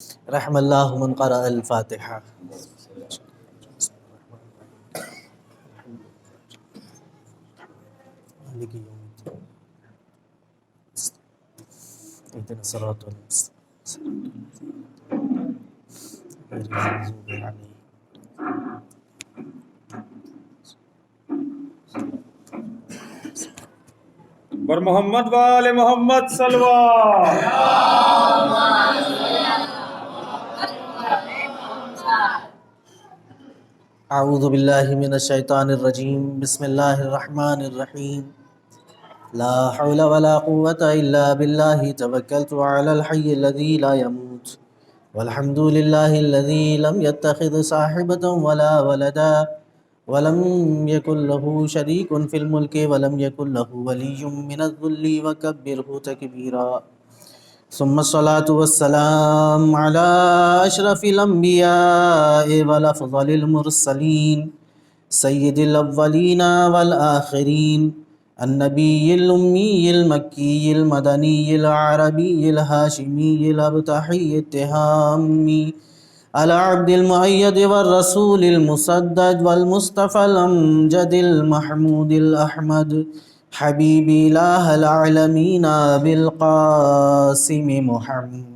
رحم اللہ من قرأ الفاتحہ۔ اهدنا الصراط المستقيم غير المغضوب عليهم۔ بر محمد وآل محمد صلوات۔ اعوذ باللہ من الشیطان الرجیم، بسم اللہ الرحمن الرحیم۔ لا حول ولا قوة الا باللہ توکلت علی الحی الذی لا يموت والحمد للہ الذی لم يتخذ صاحبة ولا ولدا ولم يكن له شريك في الملك ولم يكن له ولي من الذل وكبره تكبيرا۔ ثم الصلاة والسلام على أشرف الأنبياء والأفضل المرسلين سيد الأولين والآخرين النبي الأمي المكي المدني العربي الهاشمي الأبتحي التهامي العبد المؤيد والرسول المسدد والمصطفى الأمجد المحمود الأحمد حبيب إله العالمين بالقاسم محمد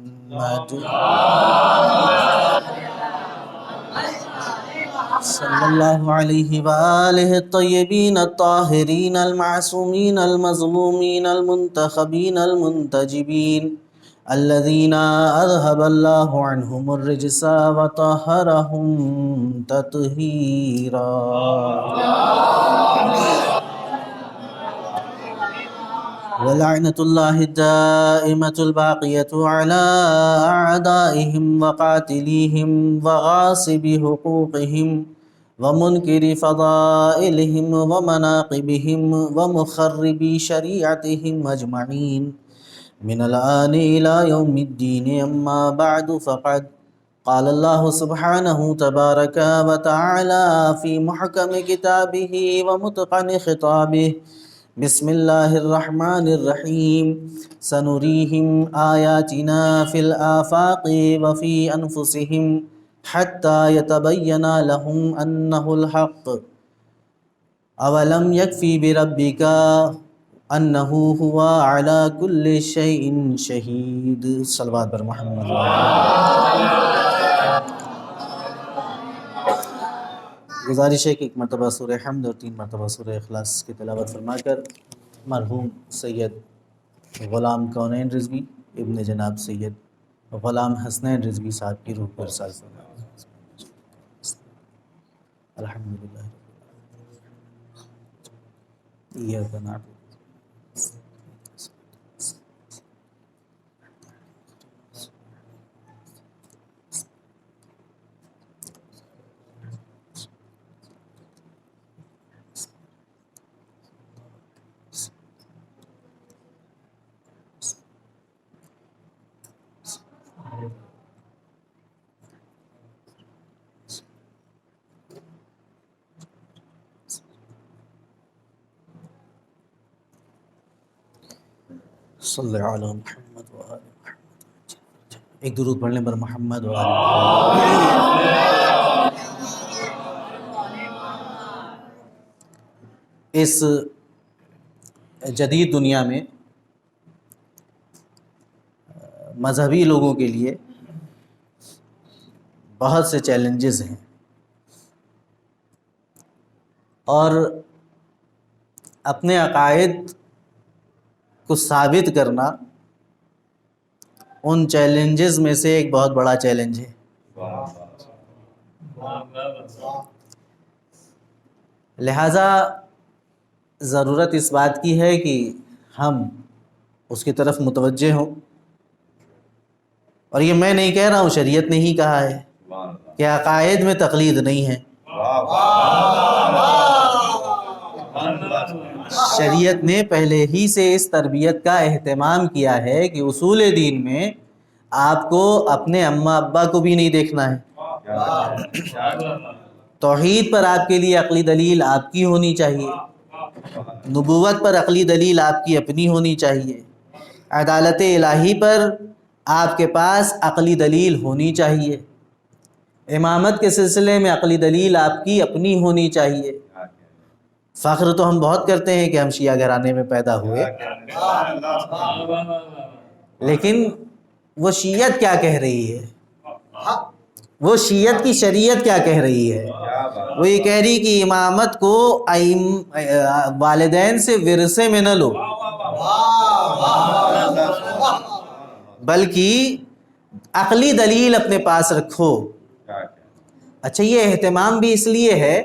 صلى الله عليه وآله الطيبين الطاهرين المعصومين المظلومين المنتخبين المنتجبين الذين أذهب الله عنهم الرجس وطهرهم تطهيرا۔ ولعنة الله الدائمة الباقية على أعدائهم وقاتليهم وغاصب حقوقهم ومنكر فضائلهم ومناقبهم ومخرب شريعتهم أجمعين من الآن إلى يوم الدين، أما بعد فقد قال الله سبحانه تبارك وتعالى في محكم كتابه ومتقن خطابه، بسم الله الرحمن الرحيم، سنريهم آياتنا في الآفاق وفي أنفسهم حتى يتبين لهم أنه الحق، أولم يكفي بربك أنه هو على كل شيء شهيد۔ صلوات بر محمد۔ گزارش ہے کہ ایک مرتبہ سورہ حمد اور 3 مرتبہ سورہ اخلاص کی تلاوت فرما کر مرحوم سید غلام کونین رضوی ابن جناب سید غلام حسنین رضوی صاحب کی روح پر ارسال فرما۔ الحمدللہ ایاک نعبد صلی علی محمد و آل محمد۔ ایک درود پڑھ لیں بر محمد و آل محمد۔ اس جدید دنیا میں مذہبی لوگوں کے لیے بہت سے چیلنجز ہیں، اور اپنے عقائد کو ثابت کرنا ان چیلنجز میں سے ایک بہت بڑا چیلنج ہے۔ لہٰذا ضرورت اس بات کی ہے کہ ہم اس کی طرف متوجہ ہوں، اور یہ میں نہیں کہہ رہا ہوں، شریعت نے ہی کہا ہے کہ عقائد میں تقلید نہیں ہے۔ شریعت نے پہلے ہی سے اس تربیت کا اہتمام کیا ہے کہ اصول دین میں آپ کو اپنے اماں ابا کو بھی نہیں دیکھنا ہے۔ توحید پر آپ کے لیے عقلی دلیل آپ کی ہونی چاہیے، نبوت پر عقلی دلیل آپ کی اپنی ہونی چاہیے، عدالت الہی پر آپ کے پاس عقلی دلیل ہونی چاہیے، امامت کے سلسلے میں عقلی دلیل آپ کی اپنی ہونی چاہیے۔ فخر تو ہم بہت کرتے ہیں کہ ہم شیعہ گھرانے میں پیدا ہوئے، لیکن وہ شیعت کیا کہہ رہی ہے، وہ شیعت کی شریعت کیا کہہ رہی ہے؟ وہ یہ کہہ رہی کہ امامت کو والدین سے ورثے میں نہ لو، بلکہ عقلی دلیل اپنے پاس رکھو۔ اچھا، یہ اہتمام بھی اس لیے ہے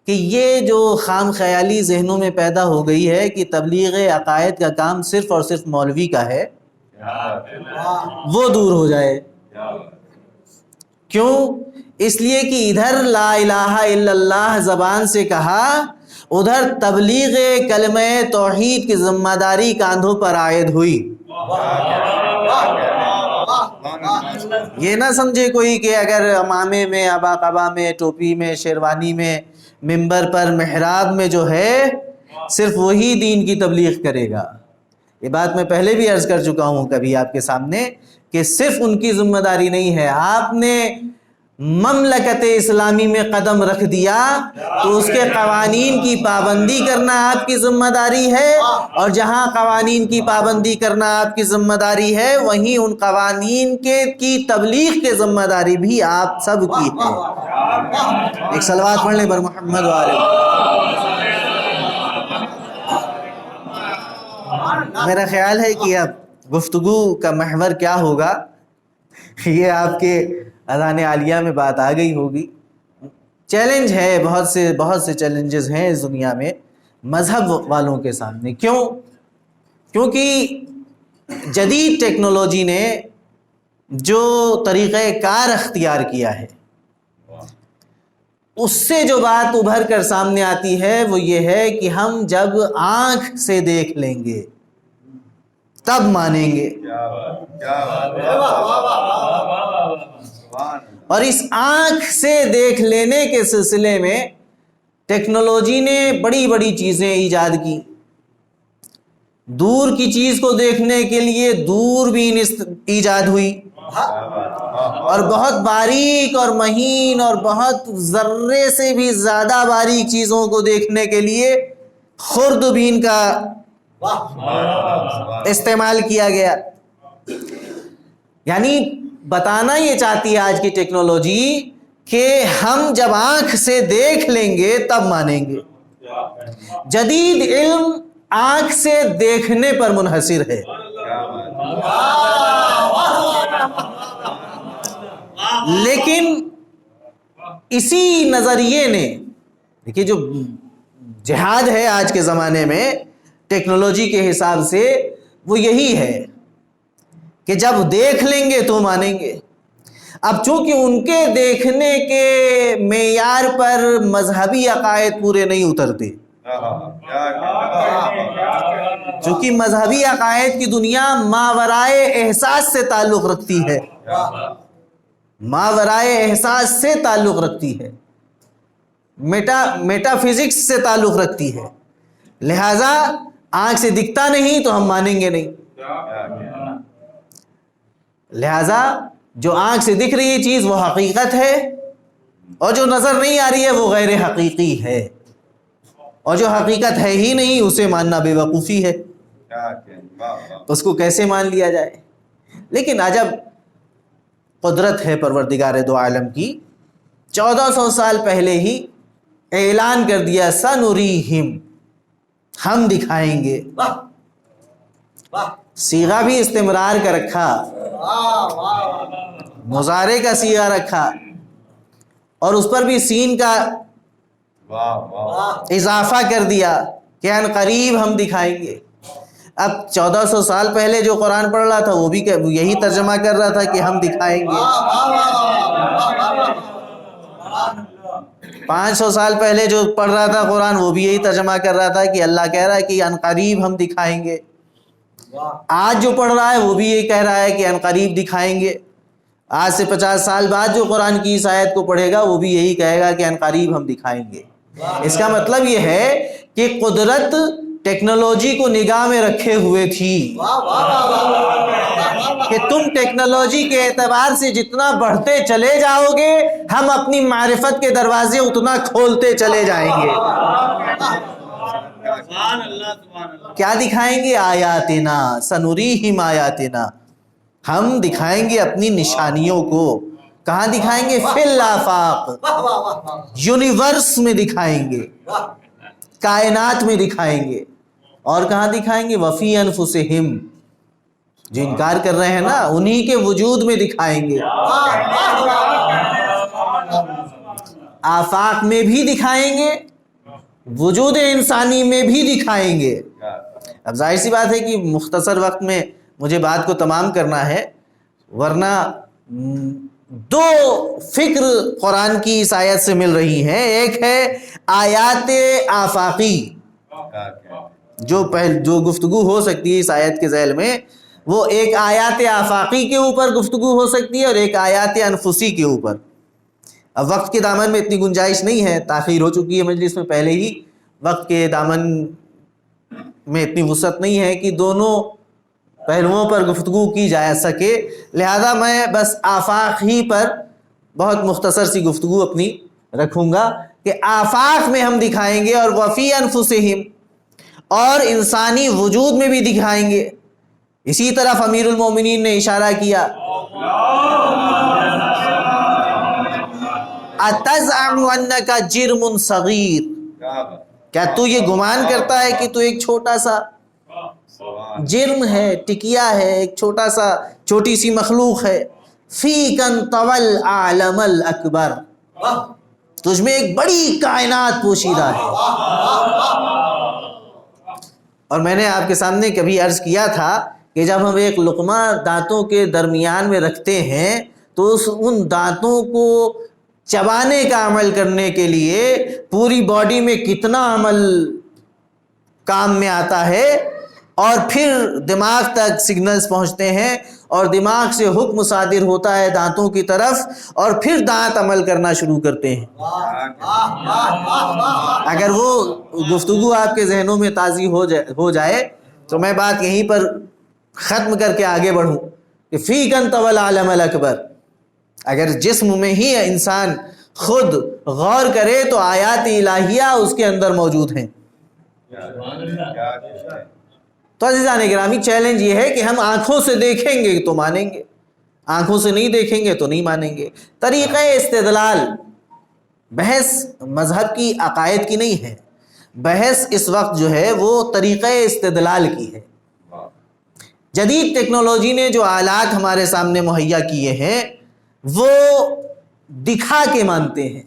کہ یہ جو خام خیالی ذہنوں میں پیدا ہو گئی ہے کہ تبلیغ عقائد کا کام صرف اور صرف مولوی کا ہے، وہ دور ہو جائے۔ کیوں؟ اس لیے کہ ادھر لا الہ الا اللہ زبان سے کہا، ادھر تبلیغ کلمہ توحید کی ذمہ داری کاندھوں پر عائد ہوئی۔ یہ نہ سمجھے کوئی کہ اگر امامے میں، ابا قبا میں، ٹوپی میں، شیروانی میں، منبر پر، محراب میں جو ہے صرف وہی دین کی تبلیغ کرے گا۔ یہ بات میں پہلے بھی عرض کر چکا ہوں کبھی آپ کے سامنے کہ صرف ان کی ذمہ داری نہیں ہے۔ آپ نے مملکت اسلامی میں قدم رکھ دیا تو اس کے قوانین کی پابندی کرنا آپ کی ذمہ داری ہے، اور جہاں قوانین کی پابندی کرنا آپ کی ذمہ داری ہے، وہیں ان قوانین کی تبلیغ کی ذمہ داری بھی آپ سب کی ہے۔ ایک صلوات پڑھ لیں بر محمد میرا خیال ہے کہ اب گفتگو کا محور کیا ہوگا، یہ آپ کے اذان عالیہ میں بات آ گئی ہوگی۔ چیلنج ہے، بہت سے چیلنجز ہیں اس دنیا میں مذہب والوں کے سامنے۔ کیونکہ جدید ٹیکنالوجی نے جو طریقہ کار اختیار کیا ہے، اس سے جو بات ابھر کر سامنے آتی ہے وہ یہ ہے کہ ہم جب آنکھ سے دیکھ لیں گے تب مانیں گے، اور اس آنکھ سے دیکھ لینے کے سلسلے میں ٹیکنالوجی نے بڑی بڑی چیزیں ایجاد کی۔ دور کی چیز کو دیکھنے کے لیے دوربین ایجاد ہوئی، اور بہت باریک اور مہین اور بہت ذرے سے بھی زیادہ باریک چیزوں کو دیکھنے کے لیے خوردبین کا استعمال کیا گیا۔ یعنی بتانا یہ چاہتی ہے آج کی ٹیکنالوجی کہ ہم جب آنکھ سے دیکھ لیں گے تب مانیں گے۔ جدید علم آنکھ سے دیکھنے پر منحصر ہے، لیکن اسی نظریے نے، دیکھیے جو جہاد ہے آج کے زمانے میں ٹیکنالوجی کے حساب سے، وہ یہی ہے کہ جب دیکھ لیں گے تو مانیں گے۔ اب چونکہ ان کے دیکھنے کے معیار پر مذہبی عقائد پورے نہیں اترتے، چونکہ مذہبی عقائد کی دنیا ماورائے احساس سے تعلق رکھتی ہے، ماورائے احساس سے تعلق رکھتی ہے، میٹا فزکس سے تعلق رکھتی ہے، لہذا آنکھ سے دکھتا نہیں تو ہم مانیں گے نہیں۔ لہذا جو آنکھ سے دکھ رہی چیز وہ حقیقت ہے، اور جو نظر نہیں آ رہی ہے وہ غیر حقیقی ہے، اور جو حقیقت ہے ہی نہیں اسے ماننا بے وقوفی ہے۔ اس کو کیسے مان لیا جائے؟ لیکن عجب قدرت ہے پروردگار دو عالم کی، 1400 سال پہلے ہی اعلان کر دیا سنریہم، ہم دکھائیں گے۔ صیغہ بھی استمرار کا رکھا، مضارع کا صیغہ رکھا، اور اس پر بھی سین کا اضافہ کر دیا کہ ان قریب ہم دکھائیں گے۔ اب 1400 سال پہلے جو قرآن پڑھ رہا تھا وہ بھی یہی ترجمہ کر رہا تھا کہ ہم دکھائیں گے۔ 500 سال پہلے جو پڑھ رہا تھا قرآن وہ بھی یہی ترجمہ کر رہا تھا کہ اللہ کہہ رہا ہے کہ ان قریب ہم دکھائیں گے۔ آج جو پڑھ رہا ہے وہ بھی یہی کہہ رہا ہے کہ ان قریب دکھائیں گے۔ آج سے 50 سال بعد جو قرآن کی اس آیت کو پڑھے گا وہ بھی یہی کہے گا کہ ان قریب ہم دکھائیں گے۔ اس کا مطلب یہ ہے کہ قدرت ٹیکنالوجی کو نگاہ میں رکھے ہوئے تھی، کہ تم ٹیکنالوجی کے اعتبار سے جتنا بڑھتے چلے جاؤ گے ہم اپنی معرفت کے دروازے اتنا کھولتے چلے جائیں گے. کیا دکھائیں گے؟ آیاتنا سنوریہم آیاتنا، ہم دکھائیں گے اپنی نشانیوں کو. کہاں دکھائیں گے؟ فی الآفاق، یونیورس میں دکھائیں گے، کائنات میں دکھائیں گے. اور کہاں دکھائیں گے؟ وفی انفسہم، جو انکار کر رہے ہیں نا انہی کے وجود میں دکھائیں گے. آفاق میں بھی دکھائیں گے، وجود انسانی میں بھی دکھائیں گے. اب ظاہر سی بات ہے کہ مختصر وقت میں مجھے بات کو تمام کرنا ہے، ورنہ دو فکر قرآن کی اس آیت سے مل رہی ہیں. ایک ہے آیات آفاقی، جو گفتگو ہو سکتی ہے اس آیت کے ذیل میں، وہ ایک آیات آفاقی کے اوپر گفتگو ہو سکتی ہے اور ایک آیات انفسی کے اوپر. اب وقت کے دامن میں اتنی گنجائش نہیں ہے، تاخیر ہو چکی ہے مجلس میں پہلے ہی، وقت کے دامن میں اتنی وسعت نہیں ہے کہ دونوں پہلوؤں پر گفتگو کی جا سکے. لہذا میں بس آفاق ہی پر بہت مختصر سی گفتگو اپنی رکھوں گا کہ آفاق میں ہم دکھائیں گے، اور وفی انفسہم، اور انسانی وجود میں بھی دکھائیں گے. اسی طرف امیر المومنین نے اشارہ کیا، اتزعم انک جرم صغیر، کیا تو یہ گمان کرتا ہے کہ تو ایک چھوٹا سا جرم ہے، ٹکیا ہے، ایک چھوٹی سی مخلوق ہے. فیک انطوی العالم الاکبر، تجھ میں ایک بڑی کائنات پوشیدہ ہے. اور میں نے آپ کے سامنے کبھی عرض کیا تھا کہ جب ہم ایک لقمہ دانتوں کے درمیان میں رکھتے ہیں تو ان دانتوں کو چبانے کا عمل کرنے کے لیے پوری باڈی میں کتنا عمل کام میں آتا ہے، اور پھر دماغ تک سگنلز پہنچتے ہیں اور دماغ سے حکم صادر ہوتا ہے دانتوں کی طرف، اور پھر دانت عمل کرنا شروع کرتے ہیں. اگر وہ گفتگو آپ کے ذہنوں میں تازی ہو جائے تو میں بات یہیں پر ختم کر کے آگے بڑھوں کہ فیک انطوی العالم الاکبر. اگر جسم میں ہی انسان خود غور کرے تو آیات الہیہ اس کے اندر موجود ہیں. تو عزیزان گرامی، چیلنج یہ ہے کہ ہم آنکھوں سے دیکھیں گے تو مانیں گے، آنکھوں سے نہیں دیکھیں گے تو نہیں مانیں گے. طریقہ استدلال، بحث مذہب کی عقائد کی نہیں ہے، بحث اس وقت جو ہے وہ طریقہ استدلال کی ہے. جدید ٹیکنالوجی نے جو آلات ہمارے سامنے مہیا کیے ہیں وہ دکھا کے مانتے ہیں.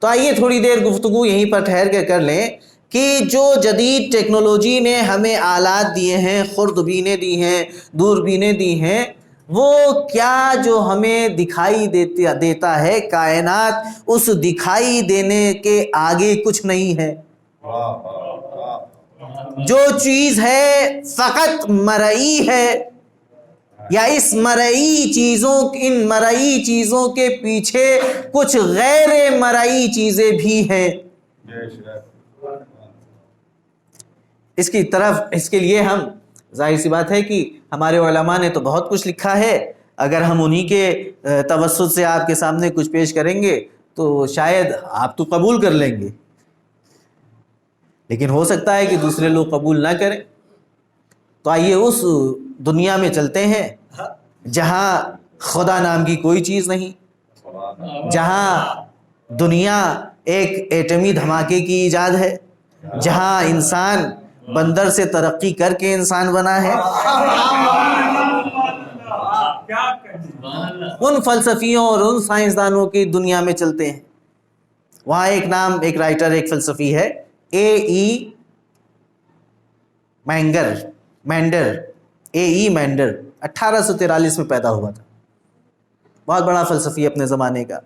تو آئیے تھوڑی دیر گفتگو یہیں پر ٹھہر کے کر لیں کہ جو جدید ٹیکنالوجی نے ہمیں آلات دیے ہیں، خوردبینیں دی ہیں، دوربینیں دی ہیں، وہ کیا جو ہمیں دکھائی دیتا ہے کائنات، اس دکھائی دینے کے آگے کچھ نہیں ہے. جو چیز ہے فقط مرئی ہے، یا ان مرئی چیزوں کے پیچھے کچھ غیر مرئی چیزیں بھی ہیں. اس کے لیے ہم، ظاہر سی بات ہے کہ ہمارے علماء نے تو بہت کچھ لکھا ہے، اگر ہم انہی کے توسط سے آپ کے سامنے کچھ پیش کریں گے تو شاید آپ تو قبول کر لیں گے، لیکن ہو سکتا ہے کہ دوسرے لوگ قبول نہ کریں. تو آئیے اس دنیا میں چلتے ہیں جہاں خدا نام کی کوئی چیز نہیں، جہاں دنیا ایک ایٹمی دھماکے کی ایجاد ہے، جہاں انسان بندر سے ترقی کر کے انسان بنا ہے. ان فلسفیوں اور ان سائنسدانوں کی دنیا میں چلتے ہیں. وہاں ایک رائٹر، ایک فلسفی ہے، مینڈر 1843 میں پیدا ہوا تھا. بہت بڑا فلسفی اپنے زمانے کا.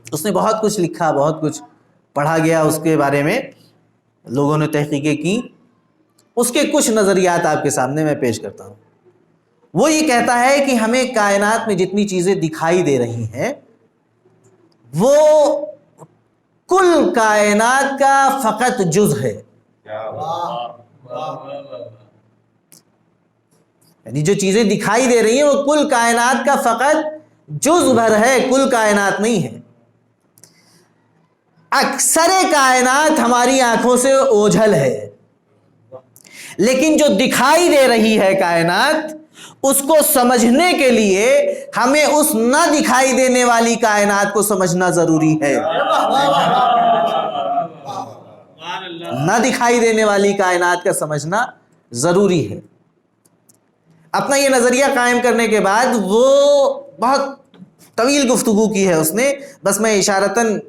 اس نے بہت کچھ لکھا، بہت کچھ پڑھا گیا اس کے بارے میں، لوگوں نے تحقیقیں کی. اس کے کچھ نظریات آپ کے سامنے میں پیش کرتا ہوں. وہ یہ کہتا ہے کہ ہمیں کائنات میں جتنی چیزیں دکھائی دے رہی ہیں وہ کل کائنات کا فقط جز ہے. یعنی جو چیزیں دکھائی دے رہی ہیں وہ کل کائنات کا فقط جز بھر ہے، کل کائنات نہیں ہے۔ اکثر کائنات ہماری آنکھوں سے اوجھل ہے، لیکن جو دکھائی دے رہی ہے کائنات، اس کو سمجھنے کے لیے ہمیں اس نہ دکھائی دینے والی کائنات کو سمجھنا ضروری ہے۔ نہ دکھائی دینے والی کائنات کا سمجھنا ضروری ہے۔ اپنا یہ نظریہ قائم کرنے کے بعد وہ بہت طویل گفتگو کی ہے اس نے، بس میں اشارتاً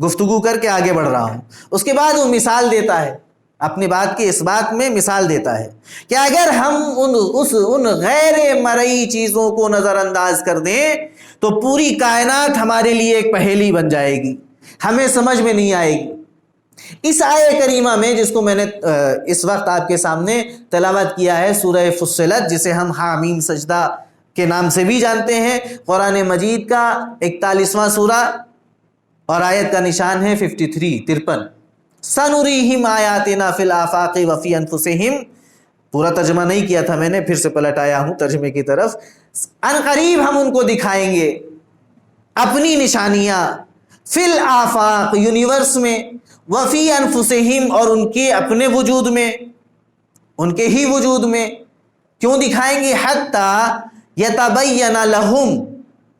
گفتگو کر کے آگے بڑھ رہا ہوں۔ اس کے بعد وہ مثال دیتا ہے، اپنی بات کے اس بات میں مثال دیتا ہے کہ اگر ہم ان غیر مرئی چیزوں کو نظر انداز کر دیں تو پوری کائنات ہمارے لیے ایک پہیلی بن جائے گی، ہمیں سمجھ میں نہیں آئے گی۔ اس آیہ کریمہ میں، جس کو میں نے اس وقت آپ کے سامنے تلاوت کیا ہے، سورہ فصلت، جسے ہم حامیم سجدہ کے نام سے بھی جانتے ہیں، قرآن مجید کا 41واں سورہ، اور آیت کا نشان ہے 53 سَنُرِيهِمْ آیَاتِنَا فِي الْآفَاقِ وَفِي أَنفُسِهِمْ۔ پورا ترجمہ نہیں کیا تھا میں نے، پھر سے پلٹ آیا ہوں ترجمے کی طرف۔ ان قریب ہم ان کو دکھائیں گے اپنی نشانیاں، فی الآفاق یونیورس میں، وفی انفسہم اور ان کے اپنے وجود میں، ان کے ہی وجود میں۔ کیوں دکھائیں گے؟ حتی یتبین لہم،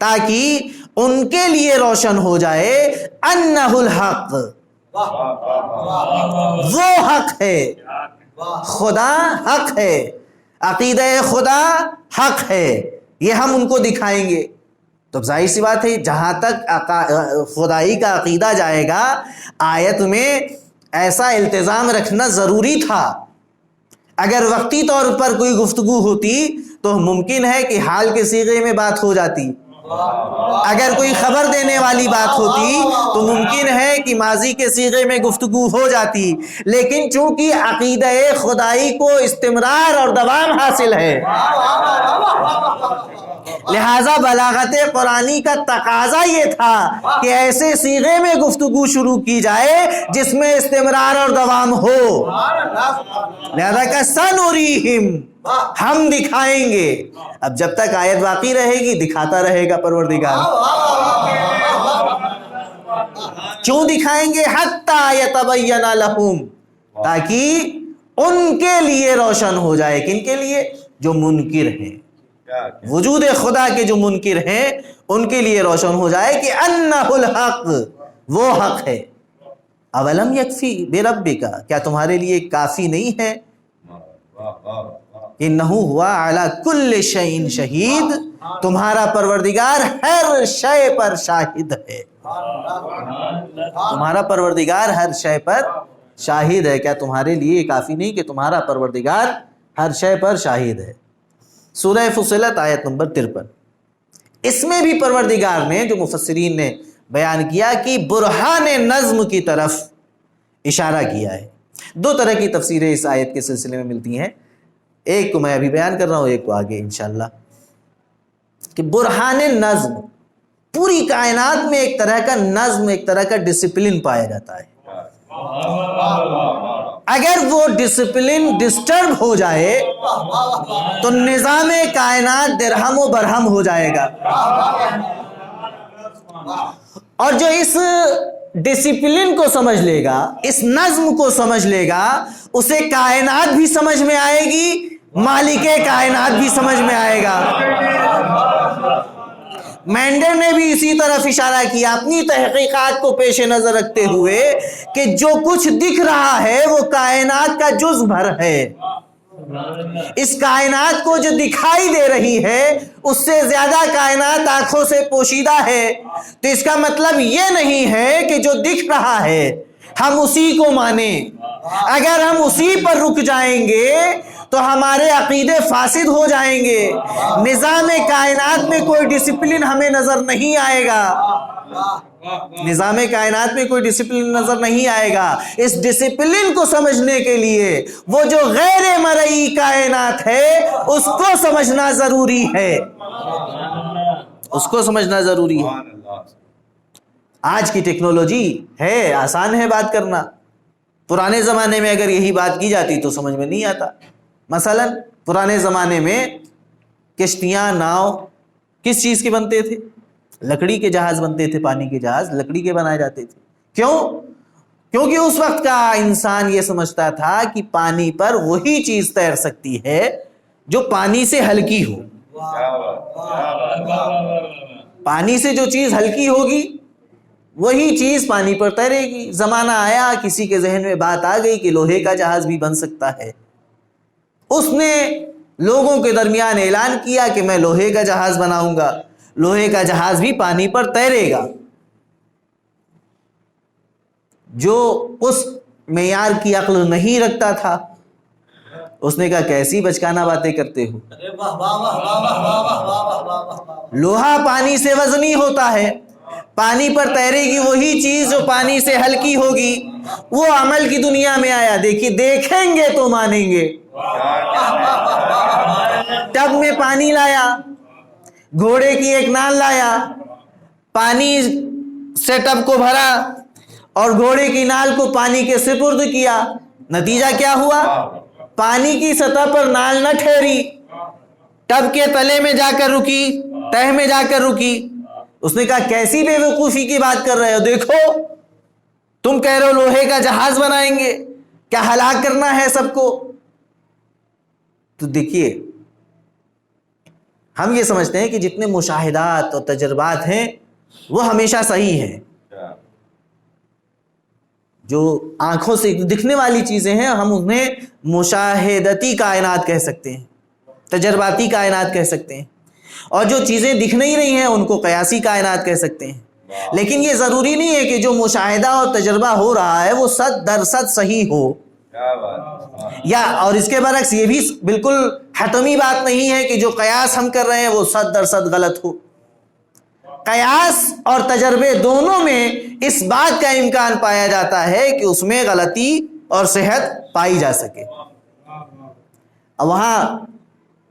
تاکہ ان کے لیے روشن ہو جائے، انہ الحق، وہ حق ہے، خدا حق ہے، عقیدہ خدا حق ہے، یہ ہم ان کو دکھائیں گے۔ تو ظاہر سی بات ہے، جہاں تک خدائی کا عقیدہ جائے گا، آیت میں ایسا التزام رکھنا ضروری تھا۔ اگر وقتی طور پر کوئی گفتگو ہوتی تو ممکن ہے کہ حال کے صیغے میں بات ہو جاتی، اگر کوئی خبر دینے والی بات ہوتی تو ممکن ہے کہ ماضی کے صیغے میں گفتگو ہو جاتی، لیکن چونکہ عقیدہ خدائی کو استمرار اور دوام حاصل ہے، لہذا بلاغت قرآنی کا تقاضا یہ تھا کہ ایسے صیغے میں گفتگو شروع کی جائے جس میں استمرار اور دوام ہو۔ لہذا کہ سَنُرِيهِمْ، ہم دکھائیں گے۔ اب جب تک آیت باقی رہے گی دکھاتا رہے گا پروردگار۔ کیوں دکھائیں گے؟ حتی یتبین لہم، تاکہ ان کے لیے روشن ہو جائے۔ کن کے لیے؟ جو منکر ہیں، وجود خدا کے جو منکر ہیں، ان کے لیے روشن ہو جائے کہ انہ الحق، وہ حق ہے۔ اولم یکفی بربک، کیا تمہارے لیے کافی نہیں ہے؟ انہ ہوا علی کل شیء شہید، تمہارا پروردگار ہر شے پر شاہد ہے۔ تمہارا پروردگار ہر شے پر شاہد ہے۔ کیا تمہارے لیے کافی نہیں کہ تمہارا پروردگار ہر شے پر شاہد ہے؟ سورہ فصلت آیت نمبر 53۔ اس میں بھی پروردگار نے، جو مفسرین نے بیان کیا، کہ برہان نظم کی طرف اشارہ کیا ہے۔ دو طرح کی تفسیریں اس آیت کے سلسلے میں ملتی ہیں، ایک کو میں ابھی بیان کر رہا ہوں، ایک کو آگے انشاءاللہ۔ کہ برہان نظم، پوری کائنات میں ایک طرح کا نظم، ایک طرح کا ڈسپلن پایا جاتا ہے۔ اگر وہ ڈسپلن ڈسٹرب ہو جائے تو نظام کائنات درہم و برہم ہو جائے گا۔ اور جو اس ڈسپلن کو سمجھ لے گا، اس نظم کو سمجھ لے گا، اسے کائنات بھی سمجھ میں آئے گی، مالک کائنات بھی سمجھ میں آئے گا۔ مینڈل نے بھی اسی طرف اشارہ کیا اپنی تحقیقات کو پیش نظر رکھتے ہوئے کہ جو کچھ دکھ رہا ہے وہ کائنات کا جز بھر ہے۔ اس کائنات کو جو دکھائی دے رہی ہے اس سے زیادہ کائنات آنکھوں سے پوشیدہ ہے۔ تو اس کا مطلب یہ نہیں ہے کہ جو دکھ رہا ہے ہم اسی کو مانیں۔ اگر ہم اسی پر رک جائیں گے تو ہمارے عقیدے فاسد ہو جائیں گے، نظام کائنات میں کوئی ڈسپلن ہمیں نظر نہیں آئے گا، نظام کائنات میں کوئی ڈسپلن نظر نہیں آئے گا۔ اس ڈسپلن کو سمجھنے کے لیے وہ جو غیر مرئی کائنات ہے اس کو سمجھنا ضروری ہے، اس کو سمجھنا ضروری ہے۔ آج کی ٹیکنالوجی ہے، آسان ہے بات کرنا، پرانے زمانے میں اگر یہی بات کی جاتی تو سمجھ میں نہیں آتا۔ مثلا پرانے زمانے میں کشتیاں، ناؤ کس چیز کے بنتے تھے؟ لکڑی کے جہاز بنتے تھے، پانی کے جہاز لکڑی کے بنائے جاتے تھے. کیوں؟ کیونکہ اس وقت کا انسان یہ سمجھتا تھا کہ پانی پر وہی چیز تیر سکتی ہے جو پانی سے ہلکی ہو. پانی سے جو چیز ہلکی ہوگی وہی چیز پانی پر تیرے گی. زمانہ آیا، کسی کے ذہن میں بات آ گئی کہ لوہے کا جہاز بھی بن سکتا ہے. اس نے لوگوں کے درمیان اعلان کیا کہ میں لوہے کا جہاز بناؤں گا، لوہے کا جہاز بھی پانی پر تیرے گا. جو اس معیار کی عقل نہیں رکھتا تھا اس نے کہا کیسی بچکانہ باتیں کرتے ہو، لوہا پانی سے وزنی ہوتا ہے، پانی پر تیرے گی وہی چیز جو پانی سے ہلکی ہوگی. وہ عمل کی دنیا میں آیا. دیکھیے، دیکھیں گے تو مانیں گے. ٹب میں پانی لایا، گھوڑے کی ایک نال لایا، پانی سے ٹب کو بھرا اور گھوڑے کی نال کو پانی کے سپرد کیا. نتیجہ کیا ہوا؟ پانی کی سطح پر نال نہ ٹھہری، ٹب کے تلے میں جا کر رکی، تہ میں جا کر رکی. اس نے کہا کیسی بے وقوفی کی بات کر رہے ہو، دیکھو تم کہہ رہے ہو لوہے کا جہاز بنائیں گے، کیا ہلاک کرنا ہے سب کو؟ تو دیکھیے، ہم یہ سمجھتے ہیں کہ جتنے مشاہدات اور تجربات ہیں وہ ہمیشہ صحیح ہیں. جو آنکھوں سے دکھنے والی چیزیں ہیں ہم انہیں مشاہدتی کائنات کہہ سکتے ہیں، تجرباتی کائنات کہہ سکتے ہیں، اور جو چیزیں دکھ نہیں رہی ہیں ان کو قیاسی کائنات کہہ سکتے ہیں. لیکن یہ ضروری نہیں ہے کہ جو مشاہدہ اور تجربہ ہو رہا ہے وہ 100% صحیح ہو، یا اور اس کے برعکس یہ بھی بالکل حتمی بات نہیں ہے کہ جو قیاس ہم کر رہے ہیں وہ 100% غلط ہو. قیاس اور تجربے دونوں میں اس بات کا امکان پایا جاتا ہے کہ اس میں غلطی اور صحت پائی جا سکے. اب وہاں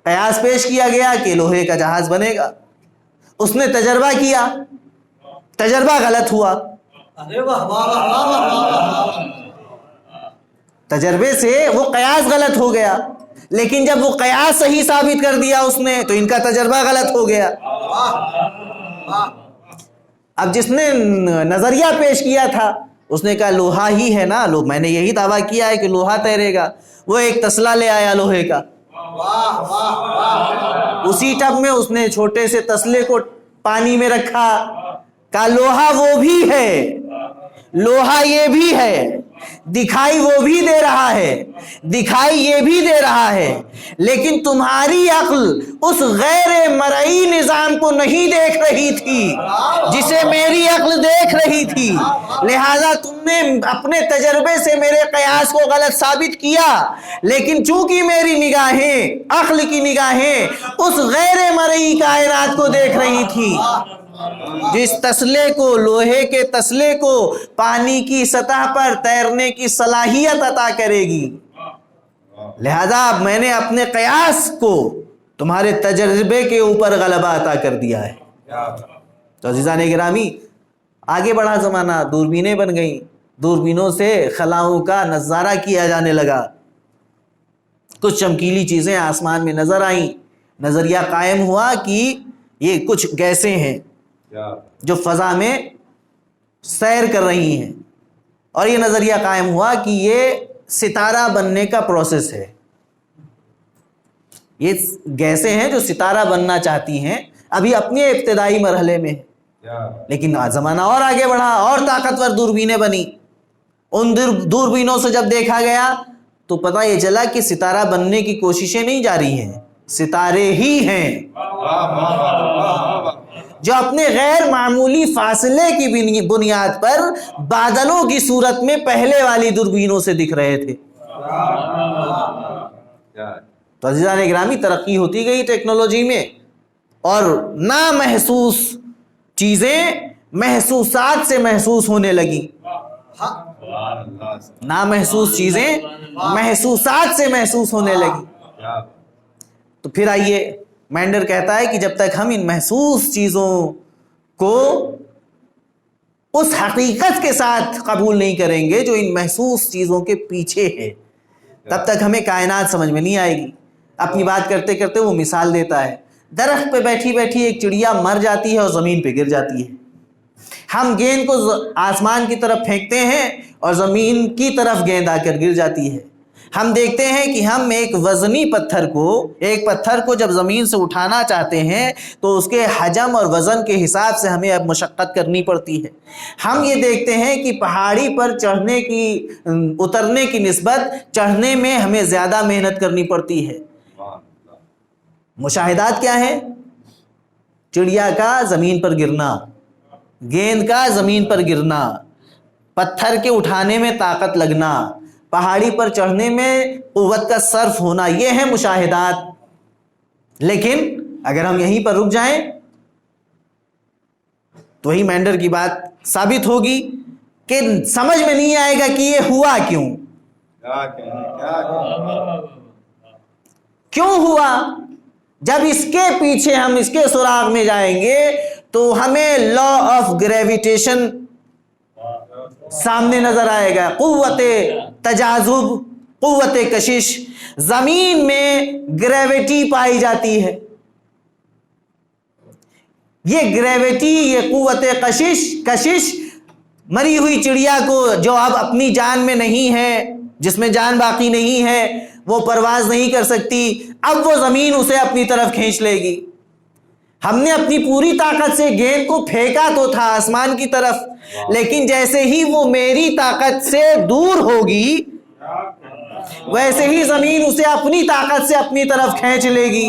قیاس پیش کیا گیا کہ لوہے کا جہاز بنے گا، اس نے تجربہ کیا، تجربہ غلط ہوا. تجربے سے وہ قیاس غلط ہو گیا، لیکن جب وہ قیاس صحیح ثابت کر دیا اس نے تو ان کا تجربہ غلط ہو گیا. اب جس نے نظریہ پیش کیا تھا اس نے کہا لوہا ہی ہے نا، میں نے یہی دعویٰ کیا ہے کہ لوہا تیرے گا. وہ ایک تسلا لے آیا لوہے کا، اسی ٹب میں اس نے چھوٹے سے تسلے کو پانی میں رکھا، کہا لوہا وہ بھی ہے، لوہا یہ بھی ہے، دکھائی وہ بھی دے رہا ہے، دکھائی یہ بھی دے رہا ہے، لیکن تمہاری عقل اس غیر مرئی نظام کو نہیں دیکھ رہی تھی جسے میری عقل دیکھ رہی تھی. لہذا تم نے اپنے تجربے سے میرے قیاس کو غلط ثابت کیا، لیکن چونکہ میری نگاہیں، عقل کی نگاہیں اس غیر مرئی کائنات کو دیکھ رہی تھی جس تسلے کو، لوہے کے تسلے کو پانی کی سطح پر تیرنے کی صلاحیت عطا کرے گی. لہذا میں نے اپنے قیاس کو تمہارے تجربے کے اوپر غلبہ عطا کر دیا ہے. تو عزیزان گرامی، آگے بڑھا زمانہ، دوربینیں بن گئیں، دوربینوں سے خلاؤں کا نظارہ کیا جانے لگا، کچھ چمکیلی چیزیں آسمان میں نظر آئیں. نظریہ قائم ہوا کہ یہ کچھ گیسیں ہیں جو فضا میں سیر کر رہی ہیں، اور یہ نظریہ قائم ہوا کہ یہ ستارہ بننے کا پروسیس ہے. یہ گیسیں ہیں جو ستارہ بننا چاہتی ہیں، ابھی اپنے ابتدائی مرحلے میں، لیکن زمانہ اور آگے بڑھا، اور طاقتور دوربینیں بنی. ان دوربینوں سے جب دیکھا گیا تو پتہ یہ چلا کہ ستارہ بننے کی کوششیں نہیں جاری ہیں، ستارے ہی ہیں جو اپنے غیر معمولی فاصلے کی بنیاد پر بادلوں کی صورت میں پہلے والی دوربینوں سے دکھ رہے تھے. تو عزیزان گرامی، ترقی ہوتی گئی ٹیکنالوجی میں، اور نامحسوس چیزیں محسوسات سے محسوس ہونے لگی، نامحسوس چیزیں محسوسات سے محسوس ہونے لگی. تو پھر آئیے، مینڈر کہتا ہے کہ جب تک ہم ان محسوس چیزوں کو اس حقیقت کے ساتھ قبول نہیں کریں گے جو ان محسوس چیزوں کے پیچھے ہے، تب تک ہمیں کائنات سمجھ میں نہیں آئے گی. اپنی بات کرتے کرتے وہ مثال دیتا ہے، درخت پہ بیٹھی بیٹھی ایک چڑیا مر جاتی ہے اور زمین پہ گر جاتی ہے۔ ہم گیند کو آسمان کی طرف پھینکتے ہیں اور زمین کی طرف گیند آ کر گر جاتی ہے۔ ہم دیکھتے ہیں کہ ہم ایک وزنی پتھر کو جب زمین سے اٹھانا چاہتے ہیں تو اس کے حجم اور وزن کے حساب سے ہمیں اب مشقت کرنی پڑتی ہے۔ ہم یہ دیکھتے ہیں کہ پہاڑی پر اترنے کی نسبت چڑھنے میں ہمیں زیادہ محنت کرنی پڑتی ہے۔ مشاہدات کیا ہیں؟ چڑیا کا زمین پر گرنا، گیند کا زمین پر گرنا، پتھر کے اٹھانے میں طاقت لگنا، پہاڑی پر چڑھنے میں قوت کا صرف ہونا، یہ ہیں مشاہدات۔ لیکن اگر ہم یہیں پر رک جائیں تو وہی مینڈر کی بات ثابت ہوگی کہ سمجھ میں نہیں آئے گا کہ یہ ہوا کیوں ہوا۔ جب اس کے پیچھے ہم اس کے سراغ میں جائیں گے تو ہمیں لا آف گریویٹیشن سامنے نظر آئے گا، قوت تجاذب، قوت کشش۔ زمین میں گریویٹی پائی جاتی ہے، یہ گریویٹی، یہ قوت کشش مری ہوئی چڑیا کو جو اب اپنی جان میں نہیں ہے، جس میں جان باقی نہیں ہے، وہ پرواز نہیں کر سکتی، اب وہ زمین اسے اپنی طرف کھینچ لے گی۔ ہم نے اپنی پوری طاقت سے گیند کو پھینکا تو تھا آسمان کی طرف، لیکن جیسے ہی وہ میری طاقت سے دور ہوگی ویسے ہی زمین اسے اپنی طاقت سے اپنی طرف کھینچ لے گی۔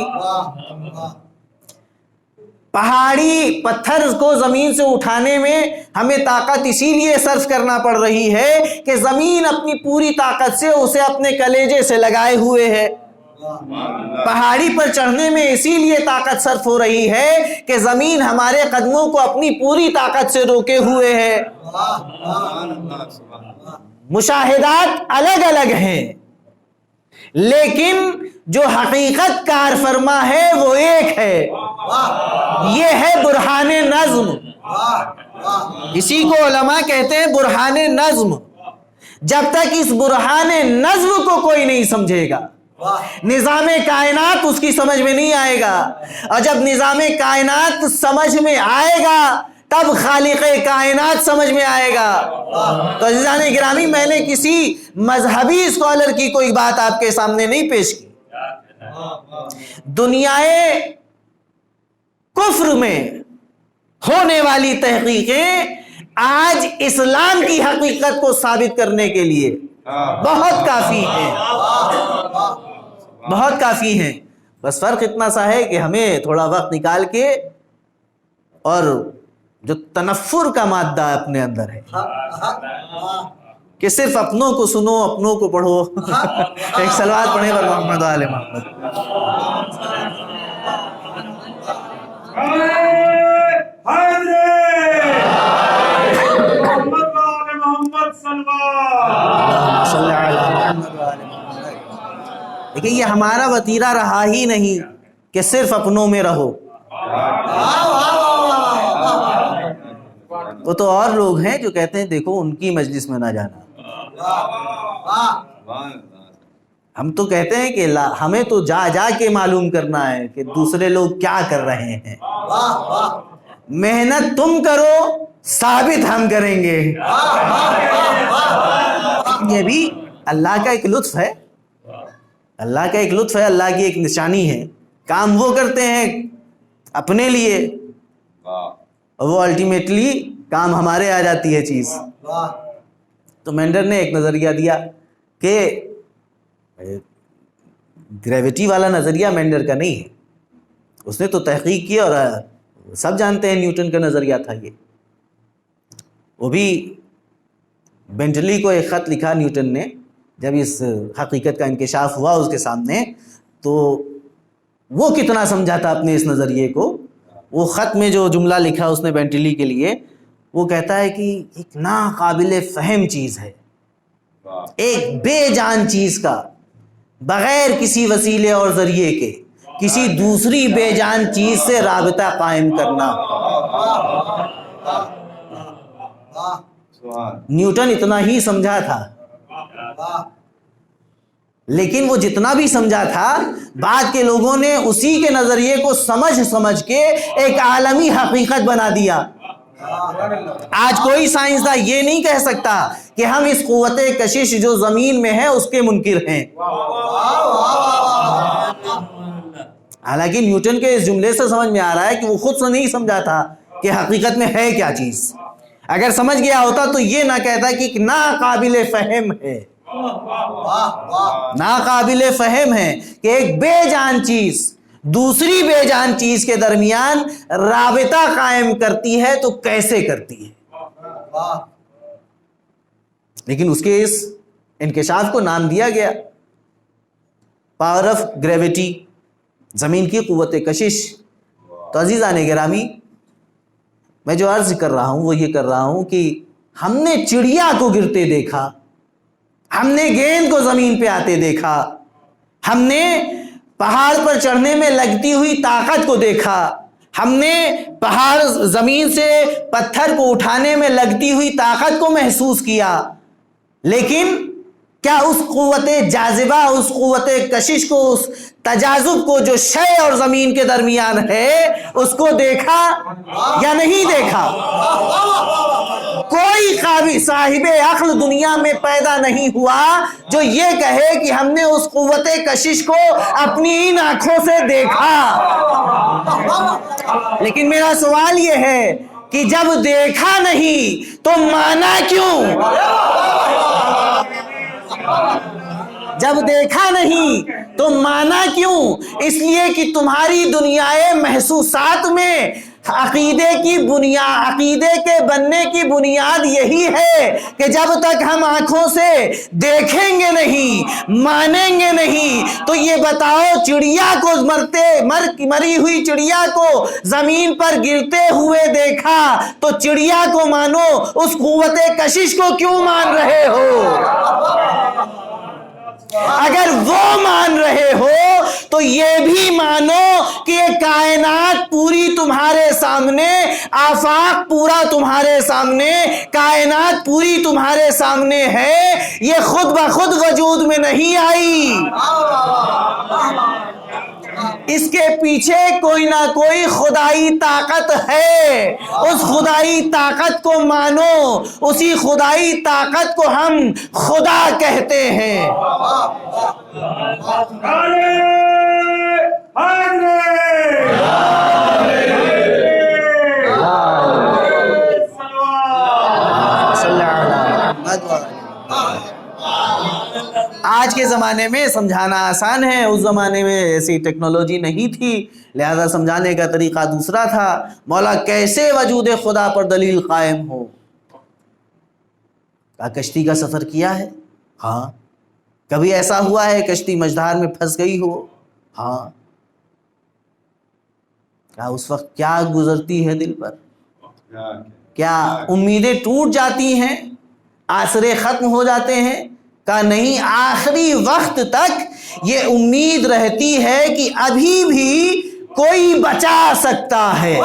پہاڑی پتھر کو زمین سے اٹھانے میں ہمیں طاقت اسی لیے صرف کرنا پڑ رہی ہے کہ زمین اپنی پوری طاقت سے اسے اپنے کلیجے سے لگائے ہوئے ہے۔ پہاڑی پر چڑھنے میں اسی لیے طاقت صرف ہو رہی ہے کہ زمین ہمارے قدموں کو اپنی پوری طاقت سے روکے ہوئے ہے۔ مشاہدات الگ الگ ہیں لیکن جو حقیقت کار فرما ہے وہ ایک ہے، یہ ہے برہان نظم۔ اسی کو علماء کہتے ہیں برہان نظم۔ جب تک اس برہان نظم کو کوئی نہیں سمجھے گا، نظام کائنات اس کی سمجھ میں نہیں آئے گا، اور جب نظام کائنات سمجھ میں آئے گا تب خالق کائنات سمجھ میں آئے گا۔ تو عزیزان گرامی، میں نے کسی مذہبی اسکالر کی کوئی بات آپ کے سامنے نہیں پیش کی۔ دنیائے کفر میں ہونے والی تحقیقیں آج اسلام کی حقیقت کو ثابت کرنے کے لیے بہت کافی ہیں۔ بس فرق اتنا سا ہے کہ ہمیں تھوڑا وقت نکال کے، اور جو تنفر کا مادہ اپنے اندر ہے کہ صرف اپنوں کو سنو، اپنوں کو پڑھو، ایک صلوات پڑھیں پر محمد و آل محمد۔ دیکھیں یہ ہمارا وتیرہ رہا ہی نہیں کہ صرف اپنوں میں رہو، وہ تو اور لوگ ہیں جو کہتے ہیں دیکھو ان کی مجلس میں نہ جانا۔ ہم تو کہتے ہیں کہ ہمیں تو جا جا کے معلوم کرنا ہے کہ دوسرے لوگ کیا کر رہے ہیں۔ محنت تم کرو، ثابت ہم کریں گے۔ یہ بھی اللہ کا ایک لطف ہے، اللہ کا ایک لطف ہے، اللہ کی ایک نشانی ہے۔ کام وہ کرتے ہیں اپنے لیے اور وہ الٹیمیٹلی کام ہمارے آ جاتی ہے چیز۔ تو مینڈر نے ایک نظریہ دیا کہ گریویٹی والا نظریہ مینڈر کا نہیں ہے، اس نے تو تحقیق کی اور سب جانتے ہیں نیوٹن کا نظریہ تھا یہ۔ وہ بھی بینٹلی کو ایک خط لکھا نیوٹن نے، جب اس حقیقت کا انکشاف ہوا اس کے سامنے تو وہ کتنا سمجھا تھا اپنے اس نظریے کو۔ وہ خط میں جو جملہ لکھا اس نے بینٹلی کے لیے، وہ کہتا ہے کہ ایک ناقابل فہم چیز ہے، ایک بے جان چیز کا بغیر کسی وسیلے اور ذریعے کے کسی دوسری بے جان چیز سے رابطہ قائم کرنا۔ نیوٹن اتنا ہی سمجھا تھا، لیکن وہ جتنا بھی سمجھا تھا بعد کے لوگوں نے اسی کے نظریے کو سمجھ کے ایک عالمی حقیقت بنا دیا۔ آج کوئی سائنسداں یہ نہیں کہہ سکتا کہ ہم اس قوت کشش جو زمین میں ہے اس کے منکر ہیں۔ حالانکہ نیوٹن کے اس جملے سے سمجھ میں آ رہا ہے کہ وہ خود سے نہیں سمجھا تھا کہ حقیقت میں ہے کیا چیز۔ اگر سمجھ گیا ہوتا تو یہ نہ کہتا کہ ناقابل فہم ہے، ناقابل فہم ہے کہ ایک بے جان چیز دوسری بے جان چیز کے درمیان رابطہ قائم کرتی ہے تو کیسے کرتی ہے۔ لیکن اس کے اس انکشاف کو نام دیا گیا پاور آف گریویٹی، زمین کی قوت کشش۔ تو عزیزان گرامی، میں جو عرض کر رہا ہوں وہ یہ کر رہا ہوں کہ ہم نے چڑیا کو گرتے دیکھا، ہم نے گیند کو زمین پہ آتے دیکھا، ہم نے پہاڑ پر چڑھنے میں لگتی ہوئی طاقت کو دیکھا، ہم نے پہاڑ زمین سے پتھر کو اٹھانے میں لگتی ہوئی طاقت کو محسوس کیا، لیکن کیا اس قوت جاذبہ، اس قوت کشش کو، اس تجاذب کو جو شے اور زمین کے درمیان ہے اس کو دیکھا یا نہیں دیکھا؟ کوئی قابل صاحب عقل دنیا میں پیدا نہیں ہوا جو یہ کہے کہ ہم نے اس قوت کشش کو اپنی ان آنکھوں سے دیکھا۔ لیکن میرا سوال یہ ہے کہ جب دیکھا نہیں تو مانا کیوں؟ جب دیکھا نہیں تو مانا کیوں؟ اس لیے کہ تمہاری دنیائے محسوسات میں عقیدے کے بننے کی بنیاد یہی ہے کہ جب تک ہم آنکھوں سے دیکھیں گے نہیں، مانیں گے نہیں، تو یہ بتاؤ چڑیا کو مری ہوئی چڑیا کو زمین پر گرتے ہوئے دیکھا تو چڑیا کو مانو، اس قوت کشش کو کیوں مان رہے ہو؟ اگر وہ مان رہے ہو تو یہ بھی مانو کہ یہ کائنات پوری تمہارے سامنے، آفاق پورا تمہارے سامنے، کائنات پوری تمہارے سامنے ہے، یہ خود بخود وجود میں نہیں آئی، اس کے پیچھے کوئی نہ کوئی خدائی طاقت ہے۔ اس خدائی طاقت کو مانو، اسی خدائی طاقت کو ہم خدا کہتے ہیں۔ آج کے زمانے میں سمجھانا آسان ہے، اس زمانے میں ایسی ٹیکنالوجی نہیں تھی، لہذا سمجھانے کا طریقہ دوسرا تھا۔ مولا کیسے وجود خدا پر دلیل قائم ہو؟ کیا کشتی کا سفر کیا ہے؟ ہاں۔ کبھی ایسا ہوا ہے کشتی مجدھار میں پھنس گئی ہو؟ ہاں۔ کیا اس وقت کیا گزرتی ہے دل پر؟ کیا امیدیں ٹوٹ جاتی ہیں، آسرے ختم ہو جاتے ہیں؟ کہ نہیں، آخری وقت تک یہ امید رہتی ہے کہ ابھی بھی کوئی بچا سکتا ہے۔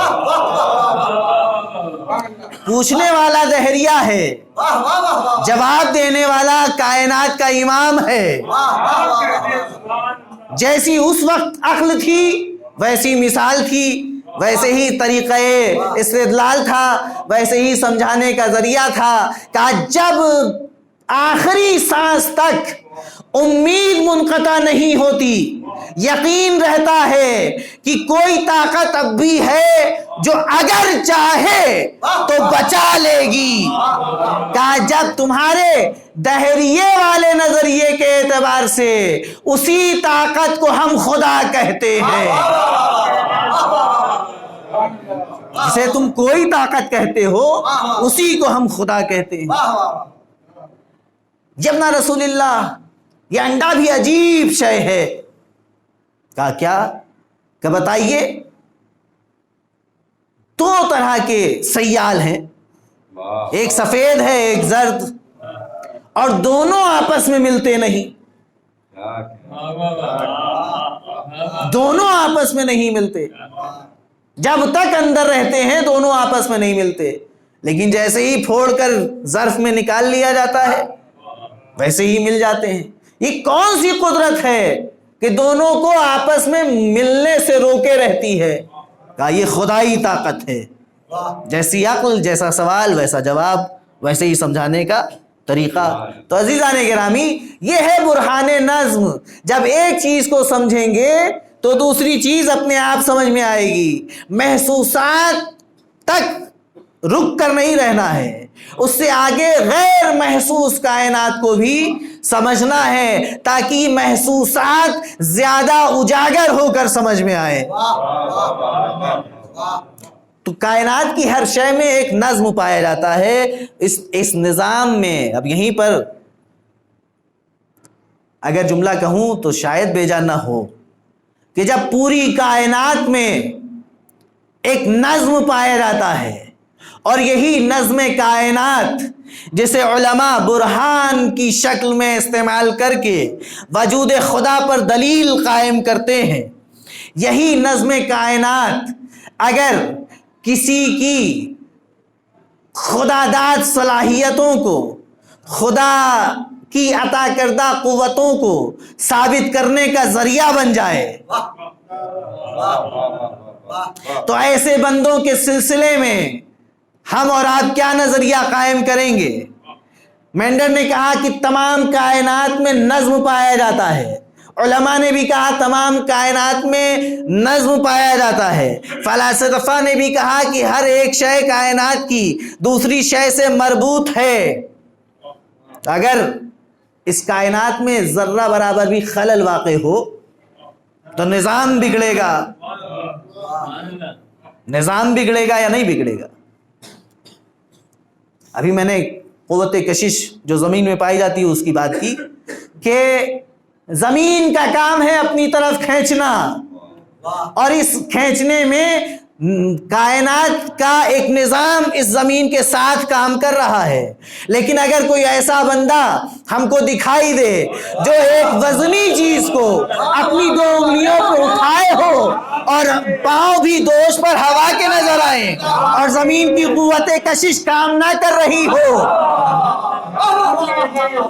پوچھنے والا دہریہ ہے، جواب دینے والا کائنات کا امام ہے۔ جیسی اس وقت عقل تھی ویسی مثال تھی، ویسے ہی طریقہ استدلال تھا، ویسے ہی سمجھانے کا ذریعہ تھا کہ جب آخری سانس تک امید منقطع نہیں ہوتی، یقین رہتا ہے کہ کوئی طاقت اب بھی ہے جو اگر چاہے تو بچا لے گی، کہ جب تمہارے دہریے والے نظریے کے اعتبار سے اسی طاقت کو ہم خدا کہتے ہیں، جسے تم کوئی طاقت کہتے ہو اسی کو ہم خدا کہتے ہیں۔ جب نہ رسول اللہ، یہ انڈا بھی عجیب شے ہے۔ کہا کیا؟ کہ بتائیے، دو طرح کے سیال ہیں، ایک سفید ہے ایک زرد، اور دونوں آپس میں ملتے نہیں، دونوں آپس میں نہیں ملتے، جب تک اندر رہتے ہیں دونوں آپس میں نہیں ملتے، لیکن جیسے ہی پھوڑ کر ظرف میں نکال لیا جاتا ہے ویسے ہی مل جاتے ہیں۔ یہ کون سی قدرت ہے کہ دونوں کو آپس میں ملنے سے روکے رہتی ہے؟ کہا یہ خدائی طاقت ہے، جیسی عقل جیسا سوال ویسا جواب، ویسے ہی سمجھانے کا طریقہ۔ تو عزیزان گرامی، یہ ہے برہان نظم۔ جب ایک چیز کو سمجھیں گے تو دوسری چیز اپنے آپ سمجھ میں آئے گی۔ محسوسات تک رک کر نہیں رہنا ہے، اس سے آگے غیر محسوس کائنات کو بھی سمجھنا ہے تاکہ محسوسات زیادہ اجاگر ہو کر سمجھ میں آئے۔ تو کائنات کی ہر شے میں ایک نظم پایا جاتا ہے۔ اس نظام میں اب یہیں پر اگر جملہ کہوں تو شاید بے جان نہ ہو کہ جب پوری کائنات میں ایک نظم پایا جاتا ہے اور یہی نظم کائنات جسے علماء برہان کی شکل میں استعمال کر کے وجود خدا پر دلیل قائم کرتے ہیں، یہی نظم کائنات اگر کسی کی خدا داد صلاحیتوں کو، خدا کی عطا کردہ قوتوں کو ثابت کرنے کا ذریعہ بن جائے تو ایسے بندوں کے سلسلے میں ہم اور آپ کیا نظریہ قائم کریں گے؟ مینڈر نے کہا کہ تمام کائنات میں نظم پایا جاتا ہے، علماء نے بھی کہا تمام کائنات میں نظم پایا جاتا ہے، فلاسفہ نے بھی کہا کہ ہر ایک شے کائنات کی دوسری شے سے مربوط ہے۔ اگر اس کائنات میں ذرہ برابر بھی خلل واقع ہو تو نظام بگڑے گا۔ نظام بگڑے گا یا نہیں بگڑے گا؟ ابھی میں نے قوت کشش جو زمین میں پائی جاتی ہے اس کی بات کی کہ زمین کا کام ہے اپنی طرف کھینچنا، اور اس کھینچنے میں کائنات کا ایک نظام اس زمین کے ساتھ کام کر رہا ہے۔ لیکن اگر کوئی ایسا بندہ ہم کو دکھائی دے جو ایک وزنی چیز کو اپنی دو انگلیوں پہ اٹھائے ہو اور پاؤں بھی دوش پر ہوا کے نظر آئے اور زمین کی قوت کشش کام نہ کر رہی ہو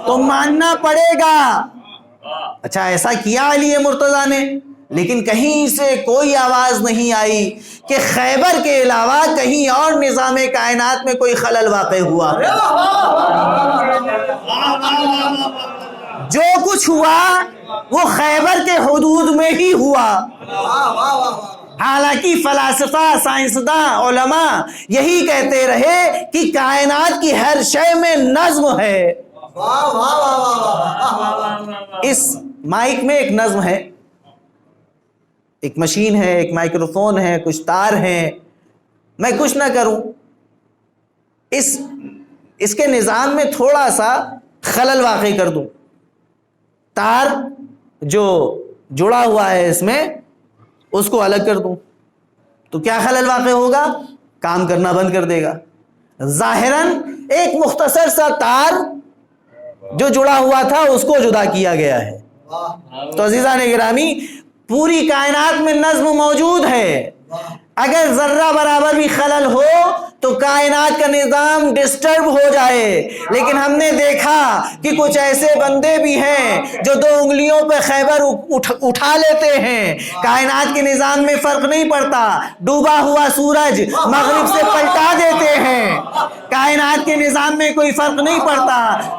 تو ماننا پڑے گا اچھا ایسا کیا علی مرتضیٰ نے، لیکن کہیں سے کوئی آواز نہیں آئی کہ خیبر کے علاوہ کہیں اور نظام کائنات میں کوئی خلل واقع ہوا۔ جو کچھ ہوا وہ خیبر کے حدود میں ہی ہوا۔ حالانکہ فلاسفہ، سائنسداں، علماء یہی کہتے رہے کہ کائنات کی ہر شے میں نظم ہے۔ اس مائک میں ایک نظم ہے، ایک مشین ہے، ایک مائکروفون ہے، کچھ تار ہیں، میں کچھ نہ کروں، اس کے نظام میں تھوڑا سا خلل واقع کر دوں، تار جو جڑا ہوا ہے اس میں اس کو الگ کر دوں تو کیا خلل واقع ہوگا؟ کام کرنا بند کر دے گا۔ ظاہراً ایک مختصر سا تار جو جڑا ہوا تھا اس کو جدا کیا گیا ہے۔ تو عزیزان گرامی، پوری کائنات میں نظم موجود ہے، اگر ذرہ برابر بھی خلل ہو تو کائنات کا نظام ڈسٹرب ہو جائے۔ لیکن ہم نے دیکھا کہ کچھ ایسے بندے بھی ہیں جو دو انگلیوں پہ خیبر اٹھا لیتے ہیں، کائنات کے نظام میں فرق نہیں پڑتا، ڈوبا ہوا سورج مغرب سے پلٹا دیتے ہیں، کائنات کے نظام میں کوئی فرق نہیں پڑتا،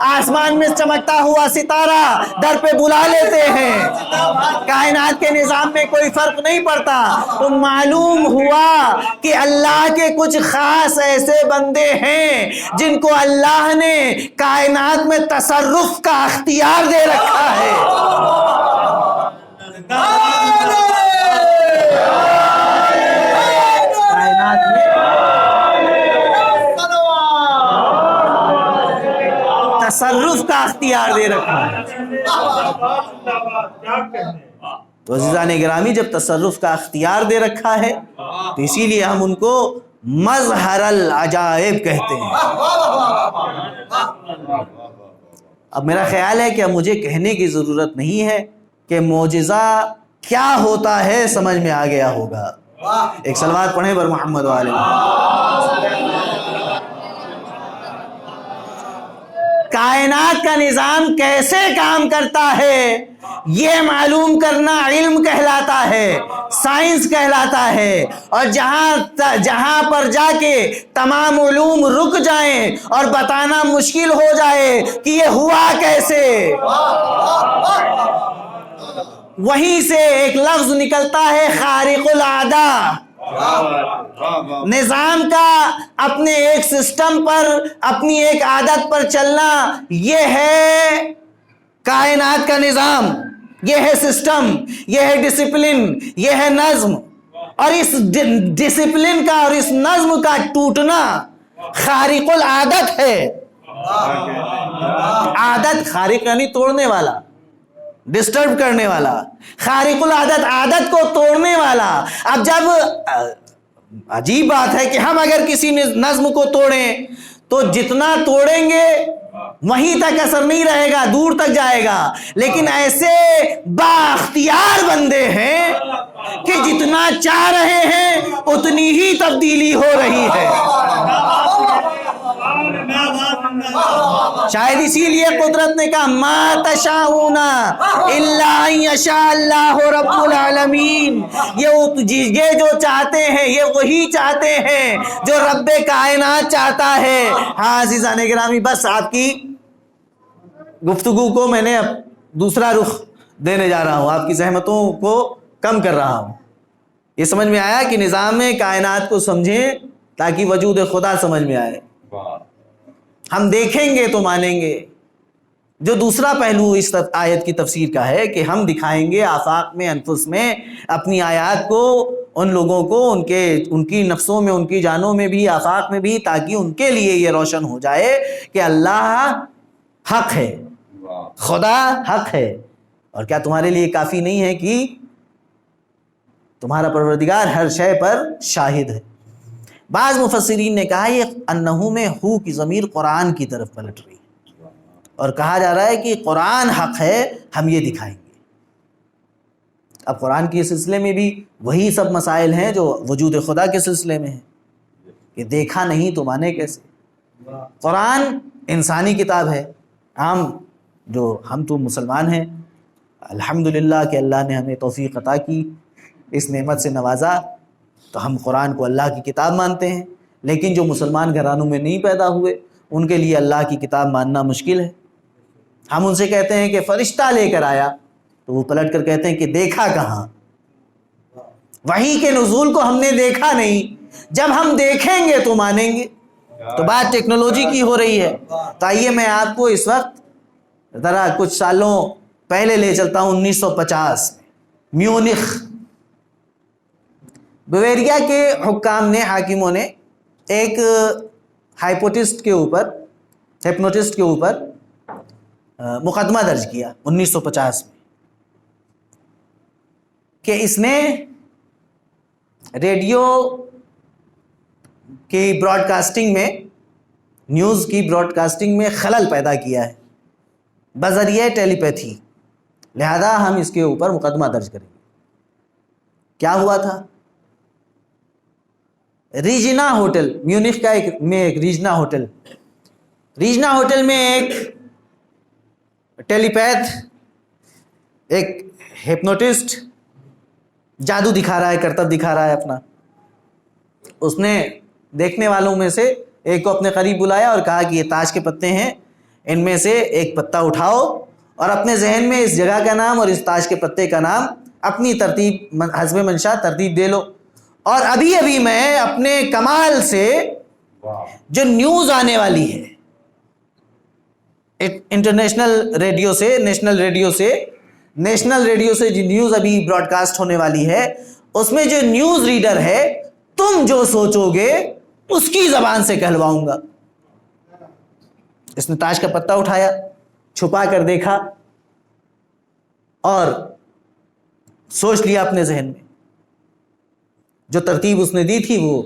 آسمان میں چمکتا ہوا ستارہ در پہ بلا لیتے ہیں، کائنات کے نظام میں کوئی فرق نہیں پڑتا۔ تو معلوم ہوا کہ اللہ کے کچھ خاص ایسے بندے ہیں جن کو اللہ نے کائنات میں تصرف کا اختیار دے رکھا ہے۔ کائنات میں تصرف کا اختیار دے رکھا ہے۔ تو عزیزان گرامی، جب تصرف کا اختیار دے رکھا ہے تو اسی لیے ہم ان کو مظہر العجائب کہتے ہیں۔ اب میرا خیال ہے کہ اب مجھے کہنے کی ضرورت نہیں ہے کہ معجزہ کیا ہوتا ہے، سمجھ میں آ گیا ہوگا۔ ایک صلوات پڑھیں بر محمد وآلہ محمد۔ کائنات کا نظام کیسے کام کرتا ہے یہ معلوم کرنا علم کہلاتا ہے، سائنس کہلاتا ہے۔ اور جہاں پر جا کے تمام علوم رک جائیں اور بتانا مشکل ہو جائے کہ یہ ہوا کیسے، وہیں سے ایک لفظ نکلتا ہے خارق العادہ۔ نظام کا اپنے ایک سسٹم پر، اپنی ایک عادت پر چلنا، یہ ہے کائنات کا نظام، یہ ہے سسٹم، یہ ہے ڈسپلن، یہ ہے نظم۔ اور اس ڈسپلن کا اور اس نظم کا ٹوٹنا خارق العادت ہے۔ عادت خارق یعنی توڑنے والا، ڈسٹرب کرنے والا، خارق العادت عادت کو توڑنے والا۔ اب جب عجیب بات ہے کہ ہم اگر کسی نظم کو توڑیں تو جتنا توڑیں گے وہیں تک اثر نہیں رہے گا، دور تک جائے گا، لیکن ایسے بااختیار بندے ہیں کہ جتنا چاہ رہے ہیں اتنی ہی تبدیلی ہو رہی ہے۔ شاید اسی لیے قدرت نے کہا ما تشاءون الا ان یشاء اللہ رب العالمین، یہ جو چاہتے ہیں یہ وہی چاہتے ہیں جو رب کائنات چاہتا ہے۔ ہاں عزیزان گرامی، بس آپ کی گفتگو کو میں نے اب دوسرا رخ دینے جا رہا ہوں، آپ کی زحمتوں کو کم کر رہا ہوں۔ یہ سمجھ میں آیا کہ نظام کائنات کو سمجھیں تاکہ وجود خدا سمجھ میں آئے۔ ہم دیکھیں گے تو مانیں گے۔ جو دوسرا پہلو اس آیت کی تفسیر کا ہے کہ ہم دکھائیں گے آفاق میں، انفس میں، اپنی آیات کو ان لوگوں کو، ان کی نفسوں میں، ان کی جانوں میں بھی، آفاق میں بھی، تاکہ ان کے لیے یہ روشن ہو جائے کہ اللہ حق ہے، خدا حق ہے۔ اور کیا تمہارے لیے کافی نہیں ہے کہ تمہارا پروردگار ہر شے پر شاہد ہے؟ بعض مفسرین نے کہا یہ انہو میں ہو کی ضمیر قرآن کی طرف پلٹ رہی ہے، اور کہا جا رہا ہے کہ قرآن حق ہے، ہم یہ دکھائیں گے۔ اب قرآن کے سلسلے میں بھی وہی سب مسائل ہیں جو وجود خدا کے سلسلے میں ہیں کہ دیکھا نہیں تو مانے کیسے۔ قرآن انسانی کتاب ہے، عام جو ہم تو مسلمان ہیں، الحمدللہ کہ اللہ نے ہمیں توفیق عطا کی، اس نعمت سے نوازا، تو ہم قرآن کو اللہ کی کتاب مانتے ہیں۔ لیکن جو مسلمان گھرانوں میں نہیں پیدا ہوئے ان کے لیے اللہ کی کتاب ماننا مشکل ہے۔ ہم ان سے کہتے ہیں کہ فرشتہ لے کر آیا تو وہ پلٹ کر کہتے ہیں کہ دیکھا کہاں؟ وحی کے نزول کو ہم نے دیکھا نہیں، جب ہم دیکھیں گے تو مانیں گے۔ تو بات ٹیکنالوجی کی ہو رہی ہے۔ تو آئیے میں آپ کو اس وقت ذرا کچھ سالوں پہلے لے چلتا ہوں، 1950 میں میونخ، بویریا کے حکام نے، حاکموں نے ایک ہپنوٹسٹ کے اوپر مقدمہ درج کیا 1950 میں کہ اس نے ریڈیو کی براڈ کاسٹنگ میں، نیوز کی براڈ کاسٹنگ میں خلل پیدا کیا ہے بذریعہ ٹیلی پیتھی، لہذا ہم اس کے اوپر مقدمہ درج کریں گے۔ کیا ہوا تھا؟ ریجنا ہوٹل، میونخ کا ایک ریجنا ہوٹل میں ایک ٹیلی پیتھ، ایک ہپنوٹسٹ جادو دکھا رہا ہے، کرتب دکھا رہا ہے اپنا۔ اس نے دیکھنے والوں میں سے ایک کو اپنے قریب بلایا اور کہا کہ یہ تاش کے پتے ہیں، ان میں سے ایک پتا اٹھاؤ اور اپنے ذہن میں اس جگہ کا نام اور اس تاش کے پتے کا نام اپنی ترتیب حسب منشا ترتیب دے لو، اور ابھی میں اپنے کمال سے جو نیوز آنے والی ہے انٹرنیشنل ریڈیو سے، نیشنل ریڈیو سے جو نیوز ابھی براڈ کاسٹ ہونے والی ہے، اس میں جو نیوز ریڈر ہے تم جو سوچو گے اس کی زبان سے کہلواؤں گا۔ اس نے تاش کا پتا اٹھایا، چھپا کر دیکھا اور سوچ لیا اپنے ذہن میں۔ جو ترتیب اس نے دی تھی وہ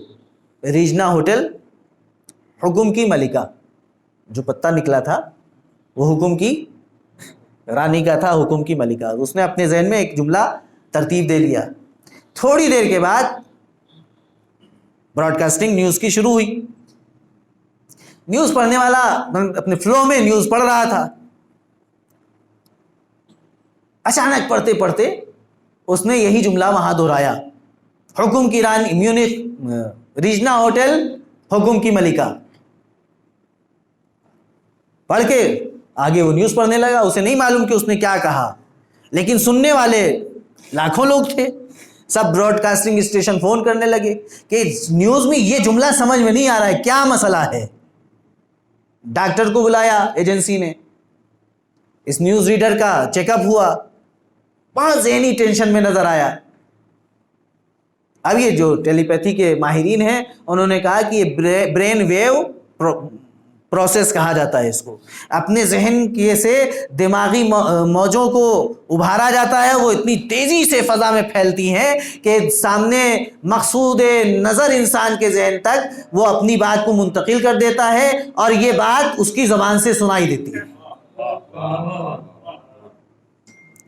ریجنا ہوٹل، حکم کی ملکہ، جو پتا نکلا تھا وہ حکم کی رانی کا تھا، حکم کی ملکہ۔ اس نے اپنے ذہن میں ایک جملہ ترتیب دے لیا۔ تھوڑی دیر کے بعد براڈ کاسٹنگ نیوز کی شروع ہوئی۔ نیوز پڑھنے والا اپنے فلو میں نیوز پڑھ رہا تھا، اچانک پڑھتے پڑھتے اس نے یہی جملہ وہاں دہرایا، حکم کی رانی میونخ ریجنا ہوٹل حکم کی ملکہ. پڑھ کے آگے وہ نیوز پڑھنے لگا. اسے نہیں معلوم کہ اس نے کیا کہا، لیکن سننے والے لاکھوں لوگ تھے. سب براڈ کاسٹنگ اسٹیشن فون کرنے لگے کہ نیوز میں یہ جملہ سمجھ میں نہیں آ رہا ہے، کیا مسئلہ ہے. ڈاکٹر کو بلایا ایجنسی نے، اس نیوز ریڈر کا چیک اپ ہوا، بہت ذہنی ٹینشن میں نظر آیا. اب یہ جو ٹیلی پیتھی کے ماہرین ہیں انہوں نے کہا کہ یہ برین ویو پروسیس کہا جاتا ہے اس کو. اپنے ذہن کے سے دماغی موجوں کو ابھارا جاتا ہے، وہ اتنی تیزی سے فضا میں پھیلتی ہیں کہ سامنے مقصود نظر انسان کے ذہن تک وہ اپنی بات کو منتقل کر دیتا ہے اور یہ بات اس کی زبان سے سنائی دیتی ہے.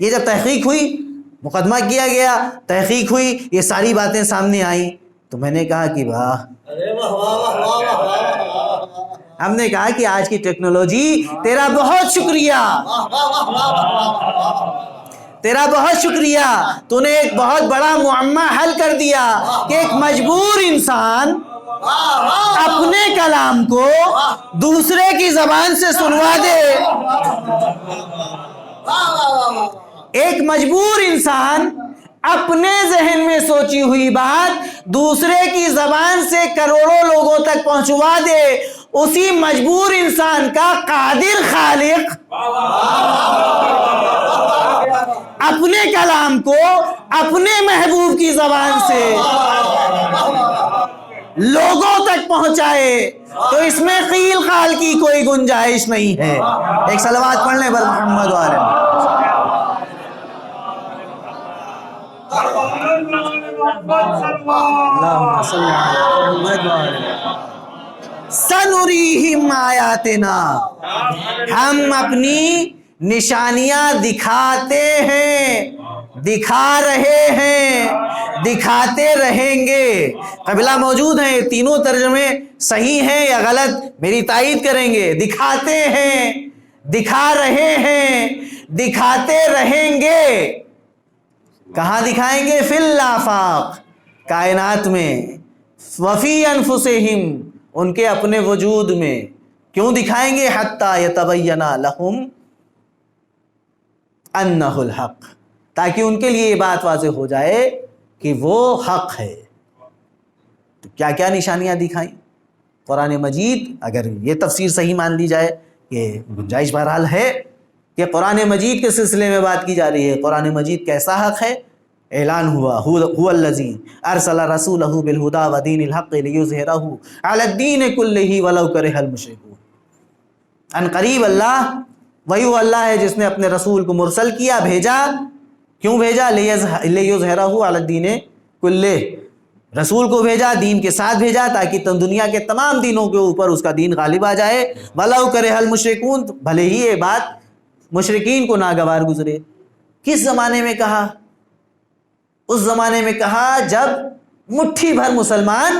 یہ جب تحقیق ہوئی، مقدمہ کیا گیا، تحقیق ہوئی، یہ ساری باتیں سامنے آئیں تو میں نے کہا کہ واہ، ہم نے کہا کہ آج کی ٹیکنالوجی تیرا بہت شکریہ، تیرا بہت شکریہ، تو نے ایک بہت بڑا معمہ حل کر دیا کہ ایک مجبور انسان اپنے کلام کو دوسرے کی زبان سے سنوا دے. ایک مجبور انسان اپنے ذہن میں سوچی ہوئی بات دوسرے کی زبان سے کروڑوں لوگوں تک پہنچوا دے. اسی مجبور انسان کا قادر خالق اپنے کلام کو اپنے محبوب کی زبان سے لوگوں تک پہنچائے تو اس میں قیل قال کی کوئی گنجائش نہیں ہے. ایک صلوات پڑھنے پر محمد وآلہ سنریہم آیاتنا، ہم اپنی نشانیاں دکھاتے ہیں، دکھا رہے ہیں، دکھاتے رہیں گے. قبلہ موجود ہیں، تینوں ترجمے صحیح ہیں یا غلط میری تائید کریں گے. دکھاتے ہیں، دکھا رہے ہیں، دکھاتے رہیں گے. کہاں دکھائیں گے؟ فی الآفاق، کائنات میں، وفی انفسہم، ان کے اپنے وجود میں. کیوں دکھائیں گے؟ حتی یتبین لہم انہ الحق، تاکہ ان کے لیے یہ بات واضح ہو جائے کہ وہ حق ہے. تو کیا کیا نشانیاں دکھائیں؟ قرآن مجید، اگر یہ تفسیر صحیح مان لی جائے، یہ گنجائش بہرحال ہے کہ قرآن مجید کے سلسلے میں بات کی جا رہی ہے. قرآن مجید کیسا حق ہے؟ اعلان ہوا، هو الذی ارسل رسولہ بالہدی ودین الحق لیظہرہ علی الدین کلہ ولو کرہ المشرکون. ان قریب اللہ، وہی وہ اللہ ہے جس نے اپنے رسول کو مرسل کیا، بھیجا. کیوں بھیجا؟ لیظہرہ علی الدین کلہ، رسول کو بھیجا، دین کے ساتھ بھیجا تاکہ دنیا کے تمام دینوں کے اوپر اس کا دین غالب آ جائے. ولو کرہ المشرکون، بھلے ہی یہ بات مشرکین کو ناگوار گزرے. کس زمانے میں کہا؟ اس زمانے میں کہا جب مٹھی بھر مسلمان،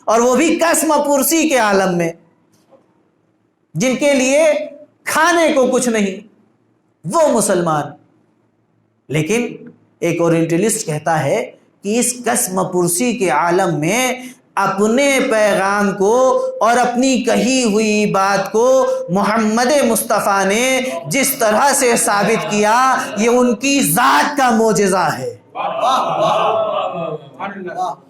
اور وہ بھی قسم پرسی کے عالم میں، جن کے لیے کھانے کو کچھ نہیں، وہ مسلمان. لیکن ایک اورینٹلسٹ کہتا ہے کہ اس قسم پرسی کے عالم میں اپنے پیغام کو اور اپنی کہی ہوئی بات کو محمد مصطفیٰ نے جس طرح سے ثابت کیا، یہ ان کی ذات کا معجزہ ہے.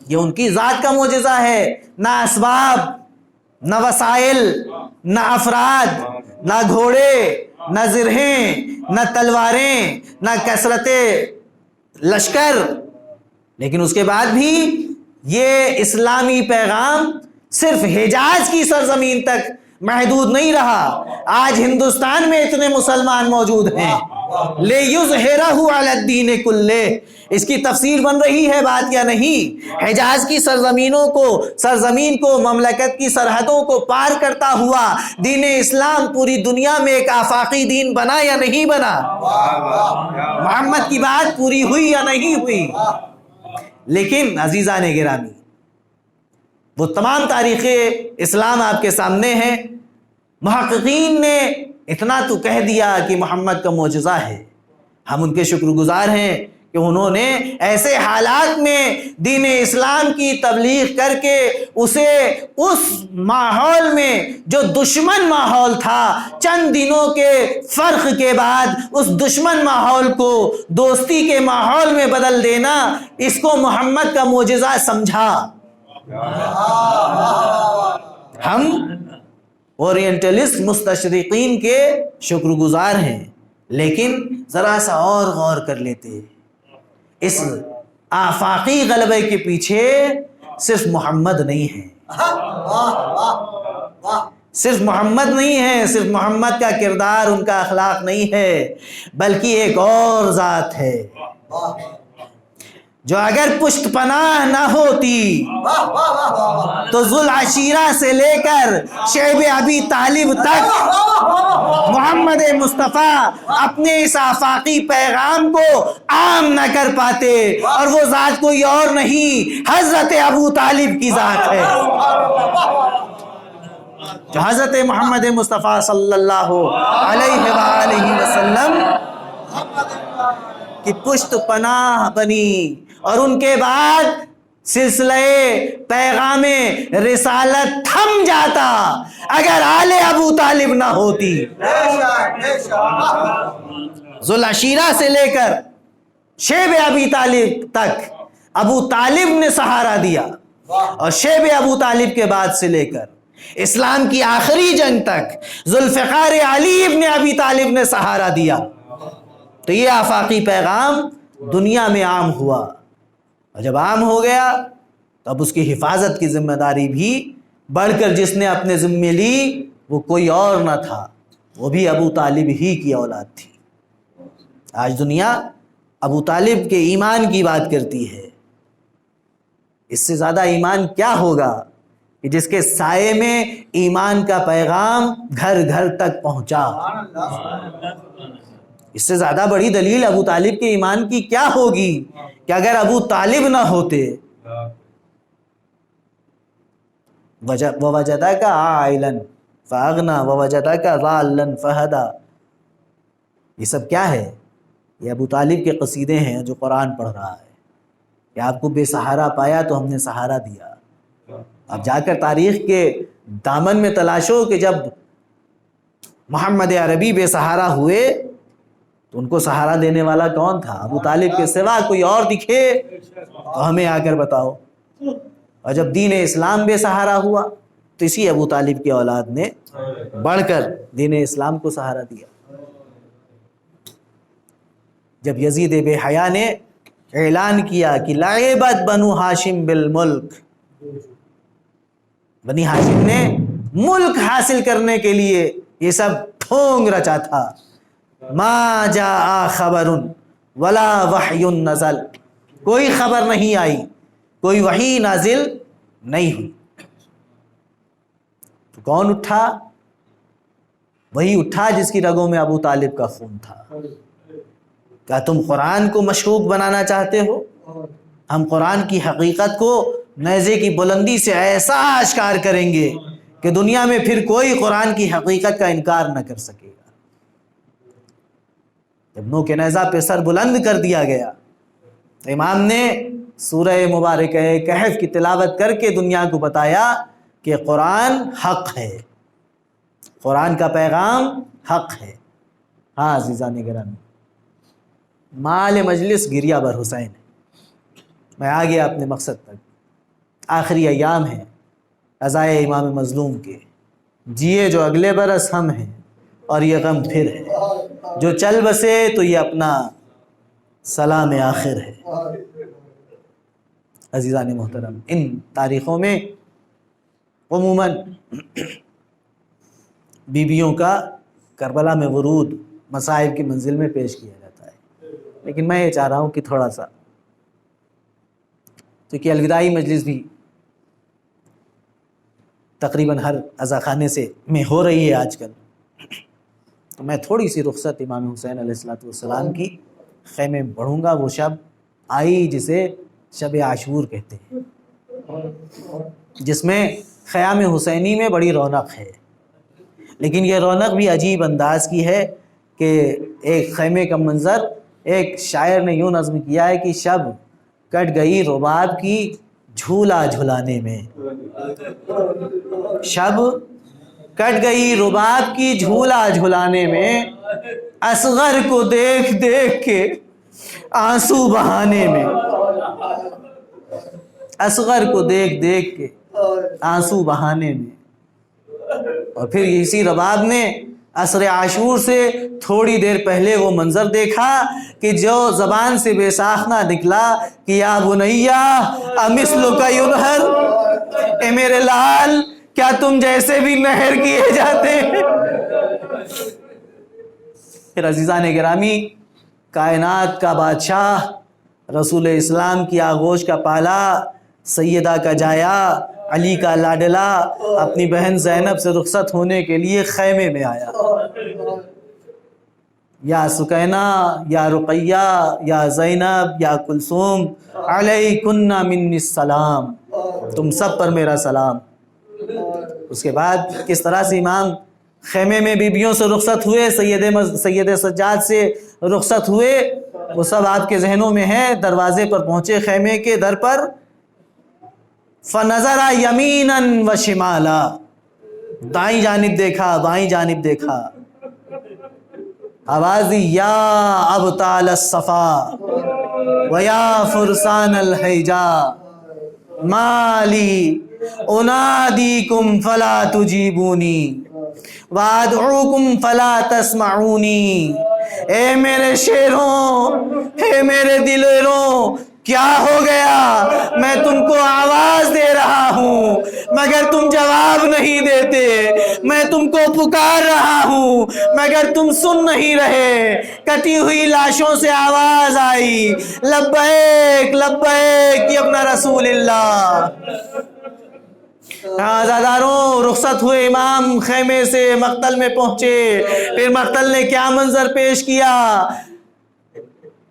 یہ ان کی ذات کا معجزہ ہے. نہ اسباب، نہ وسائل، نہ افراد، نہ گھوڑے، نہ زرہیں، نہ تلواریں، نہ کثرت لشکر. لیکن اس کے بعد بھی یہ اسلامی پیغام صرف حجاز کی سرزمین تک محدود نہیں رہا. آج ہندوستان میں اتنے مسلمان موجود ہیں. لیظہرہ علی الدین کلہ، اس کی تفسیر بن رہی ہے بات یا نہیں؟ حجاز کی سرزمین کو، مملکت کی سرحدوں کو پار کرتا ہوا دین اسلام پوری دنیا میں ایک آفاقی دین بنا یا نہیں بنا؟ محمد کی بات پوری ہوئی یا نہیں ہوئی؟ لیکن عزیزان گرامی، وہ تمام تاریخ اسلام آپ کے سامنے ہیں. محققین نے اتنا تو کہہ دیا کہ محمد کا معجزہ ہے، ہم ان کے شکر گزار ہیں کہ انہوں نے ایسے حالات میں دین اسلام کی تبلیغ کر کے اسے اس ماحول میں جو دشمن ماحول تھا چند دنوں کے فرق کے بعد اس دشمن ماحول کو دوستی کے ماحول میں بدل دینا، اس کو محمد کا معجزہ سمجھا۔ ہم اورینٹلسٹ مستشرقین کے شکر گزار ہیں، لیکن ذرا سا اور غور کر لیتے، اس آفاقی غلبے کے پیچھے صرف محمد نہیں ہے، صرف محمد نہیں ہے، صرف محمد کا کردار، ان کا اخلاق نہیں ہے، بلکہ ایک اور ذات ہے جو اگر پشت پناہ نہ ہوتی تو ذوالعشیرہ سے لے کر شیب ابی طالب تک محمد مصطفیٰ اپنے اس آفاقی پیغام کو عام نہ کر پاتے، اور وہ ذات کوئی اور نہیں، حضرت ابو طالب کی ذات ہے، جو حضرت محمد مصطفیٰ صلی اللہ علیہ وآلہ وسلم کی پشت پناہ بنی، اور ان کے بعد سلسلہ پیغام رسالت تھم جاتا اگر آل ابو طالب نہ ہوتی۔ ذوالعشیرہ سے لے کر شیب ابی طالب تک ابو طالب نے سہارا دیا، اور شیب ابو طالب کے بعد سے لے کر اسلام کی آخری جنگ تک ذوالفقار علی ابن ابی طالب نے سہارا دیا۔ تو یہ آفاقی پیغام دنیا میں عام ہوا، اور جب عام ہو گیا تو اب اس کی حفاظت کی ذمہ داری بھی بڑھ کر جس نے اپنے ذمے لی وہ کوئی اور نہ تھا، وہ بھی ابو طالب ہی کی اولاد تھی۔ آج دنیا ابو طالب کے ایمان کی بات کرتی ہے، اس سے زیادہ ایمان کیا ہوگا کہ جس کے سائے میں ایمان کا پیغام گھر گھر تک پہنچا۔ اس سے زیادہ بڑی دلیل ابو طالب کے ایمان کی کیا ہوگی کہ اگر ابو طالب نہ ہوتے، وَوَجَدَكَ عَائِلًا فَأَغْنَى وَوَجَدَكَ ضَالًّا فَهَدَى، یہ سب کیا ہے؟ یہ ابو طالب کے قصیدے ہیں جو قرآن پڑھ رہا ہے کہ آپ کو بے سہارا پایا تو ہم نے سہارا دیا۔ اب جا کر تاریخ کے دامن میں تلاشو کہ جب محمد عربی بے سہارا ہوئے تو ان کو سہارا دینے والا کون تھا؟ ابو طالب کے سوا کوئی اور دکھے تو ہمیں آ کر بتاؤ۔ اور جب دین اسلام بے سہارا ہوا تو اسی ابو طالب کی اولاد نے بڑھ کر دین اسلام کو سہارا دیا۔ جب یزید بے حیا نے اعلان کیا کہ لعبت بنو ہاشم بالملک، بنی ہاشم نے ملک حاصل کرنے کے لیے یہ سب ڈھونگ رچا تھا، ما جاء خبر ولا وحی نزل، کوئی خبر نہیں آئی، کوئی وحی نازل نہیں ہوئی، تو کون اٹھا؟ وہی اٹھا جس کی رگوں میں ابو طالب کا خون تھا۔ کیا تم قرآن کو مشکوک بنانا چاہتے ہو؟ ہم قرآن کی حقیقت کو نیزے کی بلندی سے ایسا اشکار کریں گے کہ دنیا میں پھر کوئی قرآن کی حقیقت کا انکار نہ کر سکے گا۔ جب نو کے نیزہ پہ سر بلند کر دیا گیا، امام نے سورہ مبارکہ کہف کی تلاوت کر کے دنیا کو بتایا کہ قرآن حق ہے، قرآن کا پیغام حق ہے۔ ہاں عزیزان گرامی، مال مجلس گریہ بر حسین ہے۔ میں آ گیا اپنے مقصد تک۔ آخری ایام ہیں عزائے امام مظلوم کے، جیے جو اگلے برس ہم ہیں اور یہ غم پھر ہے، جو چل بسے تو یہ اپنا سلام آخر ہے۔ عزیزان محترم، ان تاریخوں میں عموماً بیویوں کا کربلا میں ورود مصائب کی منزل میں پیش کیا جاتا ہے، لیکن میں یہ چاہ رہا ہوں کہ تھوڑا سا، کیونکہ الوداعی مجلس بھی تقریباً ہر عزاخانے سے میں ہو رہی ہے آج کل، تو میں تھوڑی سی رخصت امام حسین علیہ السلام کی خیمے میں پڑھوں گا۔ وہ شب آئی جسے شب عاشور کہتے ہیں، جس میں خیام حسینی میں بڑی رونق ہے، لیکن یہ رونق بھی عجیب انداز کی ہے کہ ایک خیمے کا منظر ایک شاعر نے یوں نظم کیا ہے کہ شب کٹ گئی رباب کی جھولا جھلانے میں، شب کٹ گئی رباب کی جھولا جھلانے میں، اصغر کو دیکھ دیکھ کے آنسو بہانے میں، اصغر کو دیکھ دیکھ کے آنسو بہانے میں۔ اور پھر اسی رباب نے عصر عاشور سے تھوڑی دیر پہلے وہ منظر دیکھا کہ جو زبان سے بے ساختہ نکلا کہ یا بنیا امثلک ینہر، اے میرے لال کیا تم جیسے بھی نہر کیے جاتے ہیں۔ پھر عزیزان گرامی، کائنات کا بادشاہ، رسول اسلام کی آغوش کا پالا، سیدہ کا جایا، علی کا لاڈلا، اپنی بہن زینب سے رخصت ہونے کے لیے خیمے میں آیا۔ یا سکینہ، یا رقیہ، یا زینب، یا کلثوم، علیکن منی السلام، تم سب پر میرا سلام۔ اس کے بعد کس طرح سے امام خیمے میں بیبیوں سے رخصت ہوئے، سید سجاد سے رخصت ہوئے، وہ سب آپ کے ذہنوں میں ہے۔ دروازے پر پہنچے خیمے کے در پر، فنظر یمینا و شمالا، دائیں جانب دیکھا بائیں جانب دیکھا، آواز دی یا ابطال الصفا و یا فرسان الحجا مالی انادیکم فلا تجیبونی وادعوکم فلا تسمعونی۔ اے میرے شیروں، اے میرے دلیروں، کیا ہو گیا؟ میں تم کو آواز دے رہا ہوں مگر تم جواب نہیں دیتے، میں تم کو پکار رہا ہوں مگر تم سن نہیں رہے۔ کٹی ہوئی لاشوں سے آواز آئی، لبیک لبیک یا ابن رسول اللہ۔ عزاداروں، رخصت ہوئے امام خیمے سے مقتل میں پہنچے۔ پھر مقتل نے کیا منظر پیش کیا؟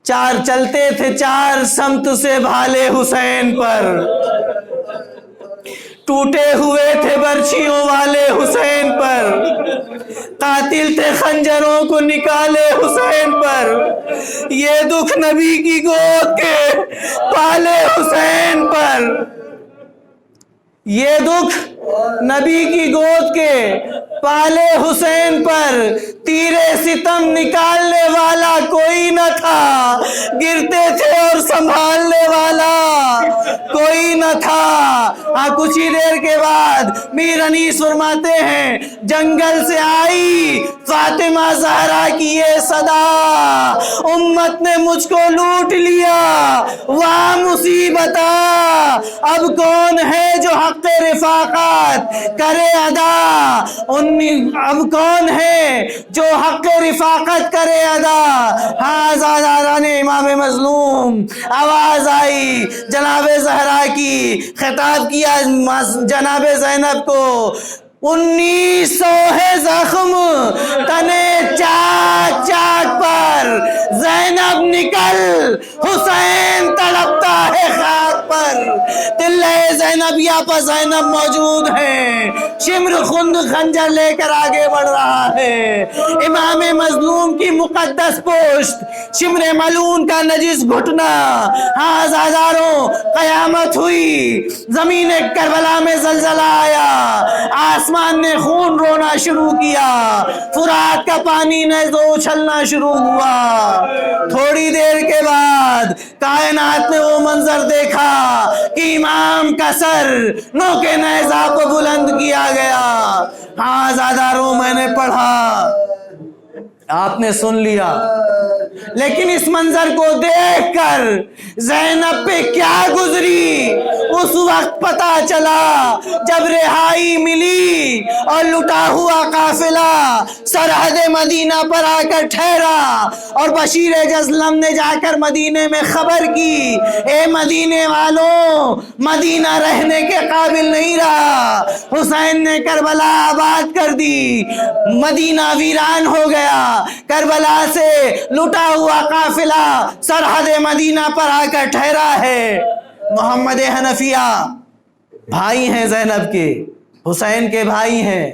چار چلتے تھے چار سمت سے بھالے حسین پر، ٹوٹے ہوئے تھے برچھیوں والے حسین پر، قاتل تھے خنجروں کو نکالے حسین پر، یہ دکھ نبی کی گود کے پالے حسین پر، یہ دکھ نبی کی گود کے پالے حسین پر، تیرے ستم نکالنے والا کوئی نہ تھا، گرتے تھے اور سنبھالنے والا کوئی نہ تھا۔ ہاں کچھ ہی دیر کے بعد میر انیس فرماتے ہیں جنگل سے آئی فاطمہ زہرا کی یہ صدا، امت نے مجھ کو لوٹ لیا واہ مصیبتا، اب کون ہے جو حق رفاقت کرے ادا، اب کون ہے جو حق رفاقت کرے ادا۔ ہاں زاداران امام مظلوم، آواز آئی جناب زہرا کی، خطاب کیا جناب زینب کو، 1900 ہے زخم تنے چاک چاک پر، زینب نکل حسین تڑپتا ہے خاک پر۔ تلے زینب یا پر زینب موجود ہیں، شمر خند خنجر لے کر آگے بڑھ رہا ہے، امام مظلوم کی مقدس پشت، شمر ملعون کا نجس گھٹنا۔ ہاں زاداروں، قیامت ہوئی، زمین کربلا میں زلزلہ آیا، آسمان نے خون رونا شروع کیا، فرات کا پانی نیزوں اچھلنا شروع ہوا۔ تھوڑی دیر کے بعد کائنات نے وہ منظر دیکھا کہ امام کا سر نوک نیزہ کو بلند کیا گیا۔ ہاں زاداروں، میں نے پڑھا، آپ نے سن لیا، لیکن اس منظر کو دیکھ کر زینب پہ کیا گزری اس وقت پتا چلا جب رہائی ملی اور لٹا ہوا قافلہ سرحد مدینہ پر آ کر ٹھہرا، اور بشیر جزلم نے جا کر مدینے میں خبر کی، اے مدینے والوں، مدینہ رہنے کے قابل نہیں رہا، حسین نے کربلا آباد کر دی، مدینہ ویران ہو گیا، کربلا سے لٹا ہوا قافلہ سرحد مدینہ پر آ کر ٹھہرا ہے۔ محمد حنفیہ بھائی ہیں زینب کے، حسین کے بھائی ہیں،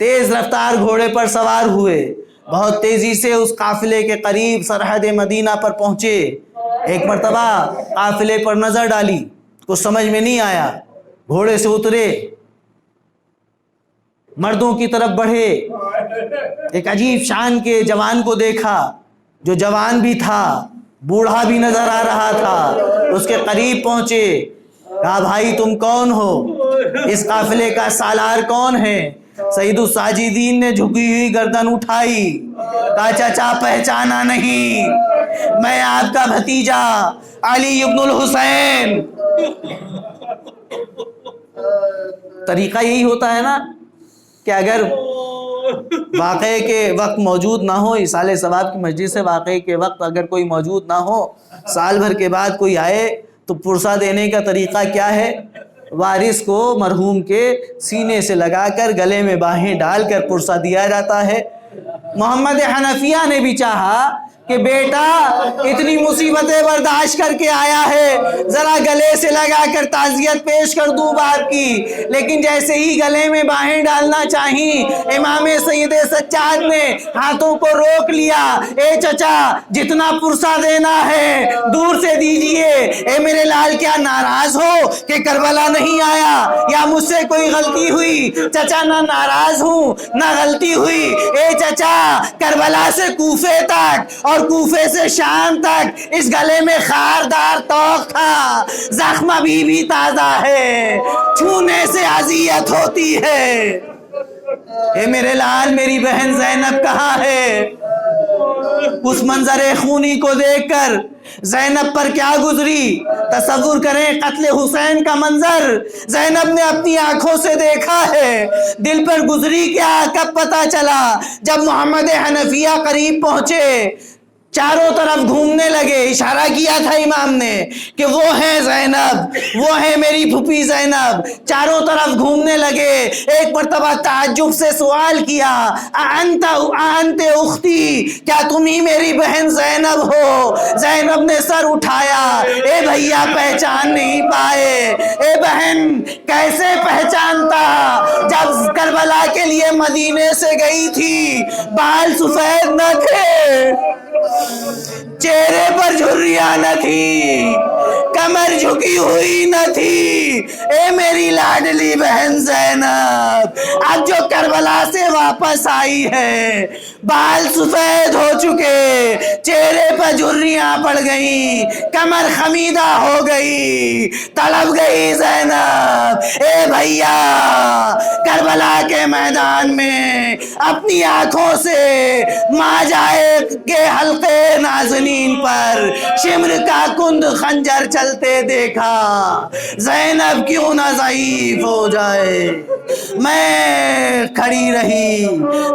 تیز رفتار گھوڑے پر سوار ہوئے، بہت تیزی سے اس قافلے کے قریب سرحد مدینہ پر پہنچے۔ ایک مرتبہ قافلے پر نظر ڈالی، کچھ سمجھ میں نہیں آیا، گھوڑے سے اترے، مردوں کی طرف بڑھے، ایک عجیب شان کے جوان کو دیکھا جو جوان بھی تھا، بوڑھا بھی نظر آ رہا تھا۔ اس کے قریب پہنچے، کہا بھائی تم کون ہو؟ اس قافلے کا سالار کون ہے؟ سید الساجدین نے جھکی ہوئی گردن اٹھائی، کہا چچا پہچانا نہیں، میں آپ کا بھتیجا علی ابن الحسین۔ طریقہ یہی ہوتا ہے نا کہ اگر واقعے کے وقت موجود نہ ہو، ایصال ثواب کی مجلس سے واقعے کے وقت اگر کوئی موجود نہ ہو، سال بھر کے بعد کوئی آئے تو پرسہ دینے کا طریقہ کیا ہے؟ وارث کو مرحوم کے سینے سے لگا کر گلے میں باہیں ڈال کر پرسہ دیا جاتا ہے۔ محمد حنفیہ نے بھی چاہا کہ بیٹا اتنی مصیبتیں برداشت کر کے آیا ہے، ذرا گلے سے لگا کر تعزیت پیش کر دوں باپ کی، لیکن جیسے ہی گلے میں باہیں ڈالنا چاہیں، امام سید سجاد نے ہاتھوں کو روک لیا۔ اے چچا جتنا پرسہ دینا ہے دور سے دیجئے، اے میرے لال کیا ناراض ہو کہ کربلا نہیں آیا، یا مجھ سے کوئی غلطی ہوئی؟ چچا نہ ناراض ہوں نہ غلطی ہوئی، اے چچا کربلا سے کوفے تک اور کوفے سے شام تک اس گلے میں خاردار توق تھا، زخم ابھی بھی تازہ ہے، چھونے سے اذیت ہوتی ہے۔ اے میرے لال میری بہن زینب کہاں ہے؟ اس منظر خونی کو دیکھ کر زینب پر کیا گزری؟ تصور کریں قتل حسین کا منظر زینب نے اپنی آنکھوں سے دیکھا ہے، دل پر گزری کیا؟ کب پتہ چلا؟ جب محمد حنفیہ قریب پہنچے، چاروں طرف گھومنے لگے، اشارہ کیا تھا امام نے کہ وہ ہے زینب، وہ ہے میری پھوپھی زینب، چاروں طرف گھومنے لگے۔ ایک مرتبہ تعجب سے سوال کیا، انت اختی، کیا تم ہی میری بہن زینب ہو؟ زینب نے سر اٹھایا، اے بھیا پہچان نہیں پائے؟ اے بہن کیسے پہچانتا؟ جب کربلا کے لیے مدینے سے گئی تھی بال سفید نہ تھے، چہرے پر جھریاں نہ تھی، کمر جھکی ہوئی نہ تھی۔ اے میری لاڈلی بہن زینب، اب جو کربلا سے واپس آئی ہے، بال سفید ہو چکے، چہرے پر جھریاں پڑ گئی، کمر خمیدہ ہو گئی، تڑپ گئی زینب۔ اے بھیا کربلا کے میدان میں اپنی آنکھوں سے ماجائے کے حلقے نازنین پر شمر کا کند خنجر چلتے دیکھا، زینب کیوں نہ ضعیف ہو جائے۔ میں کھڑی رہی،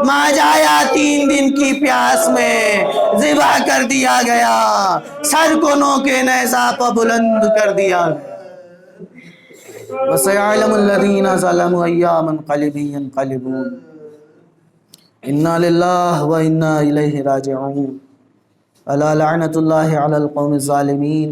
ماجایا 3 دن کی پیاس میں ذبح کر دیا گیا، سر کو نوکے نیزہ پر بلند کر دیا۔ وَسَيَعْلَمُ الَّذِينَ ظَلَمُوا أَيَّ مُنقَلِبٍ يَنقَلِبُونَ اِنَّا لِلَّهِ وَإِنَّا إِلَيْهِ رَاجِعُونَ اَلَا لَعْنَةُ اللَّهِ عَلَى الْقَوْمِ الظَّالِمِينَ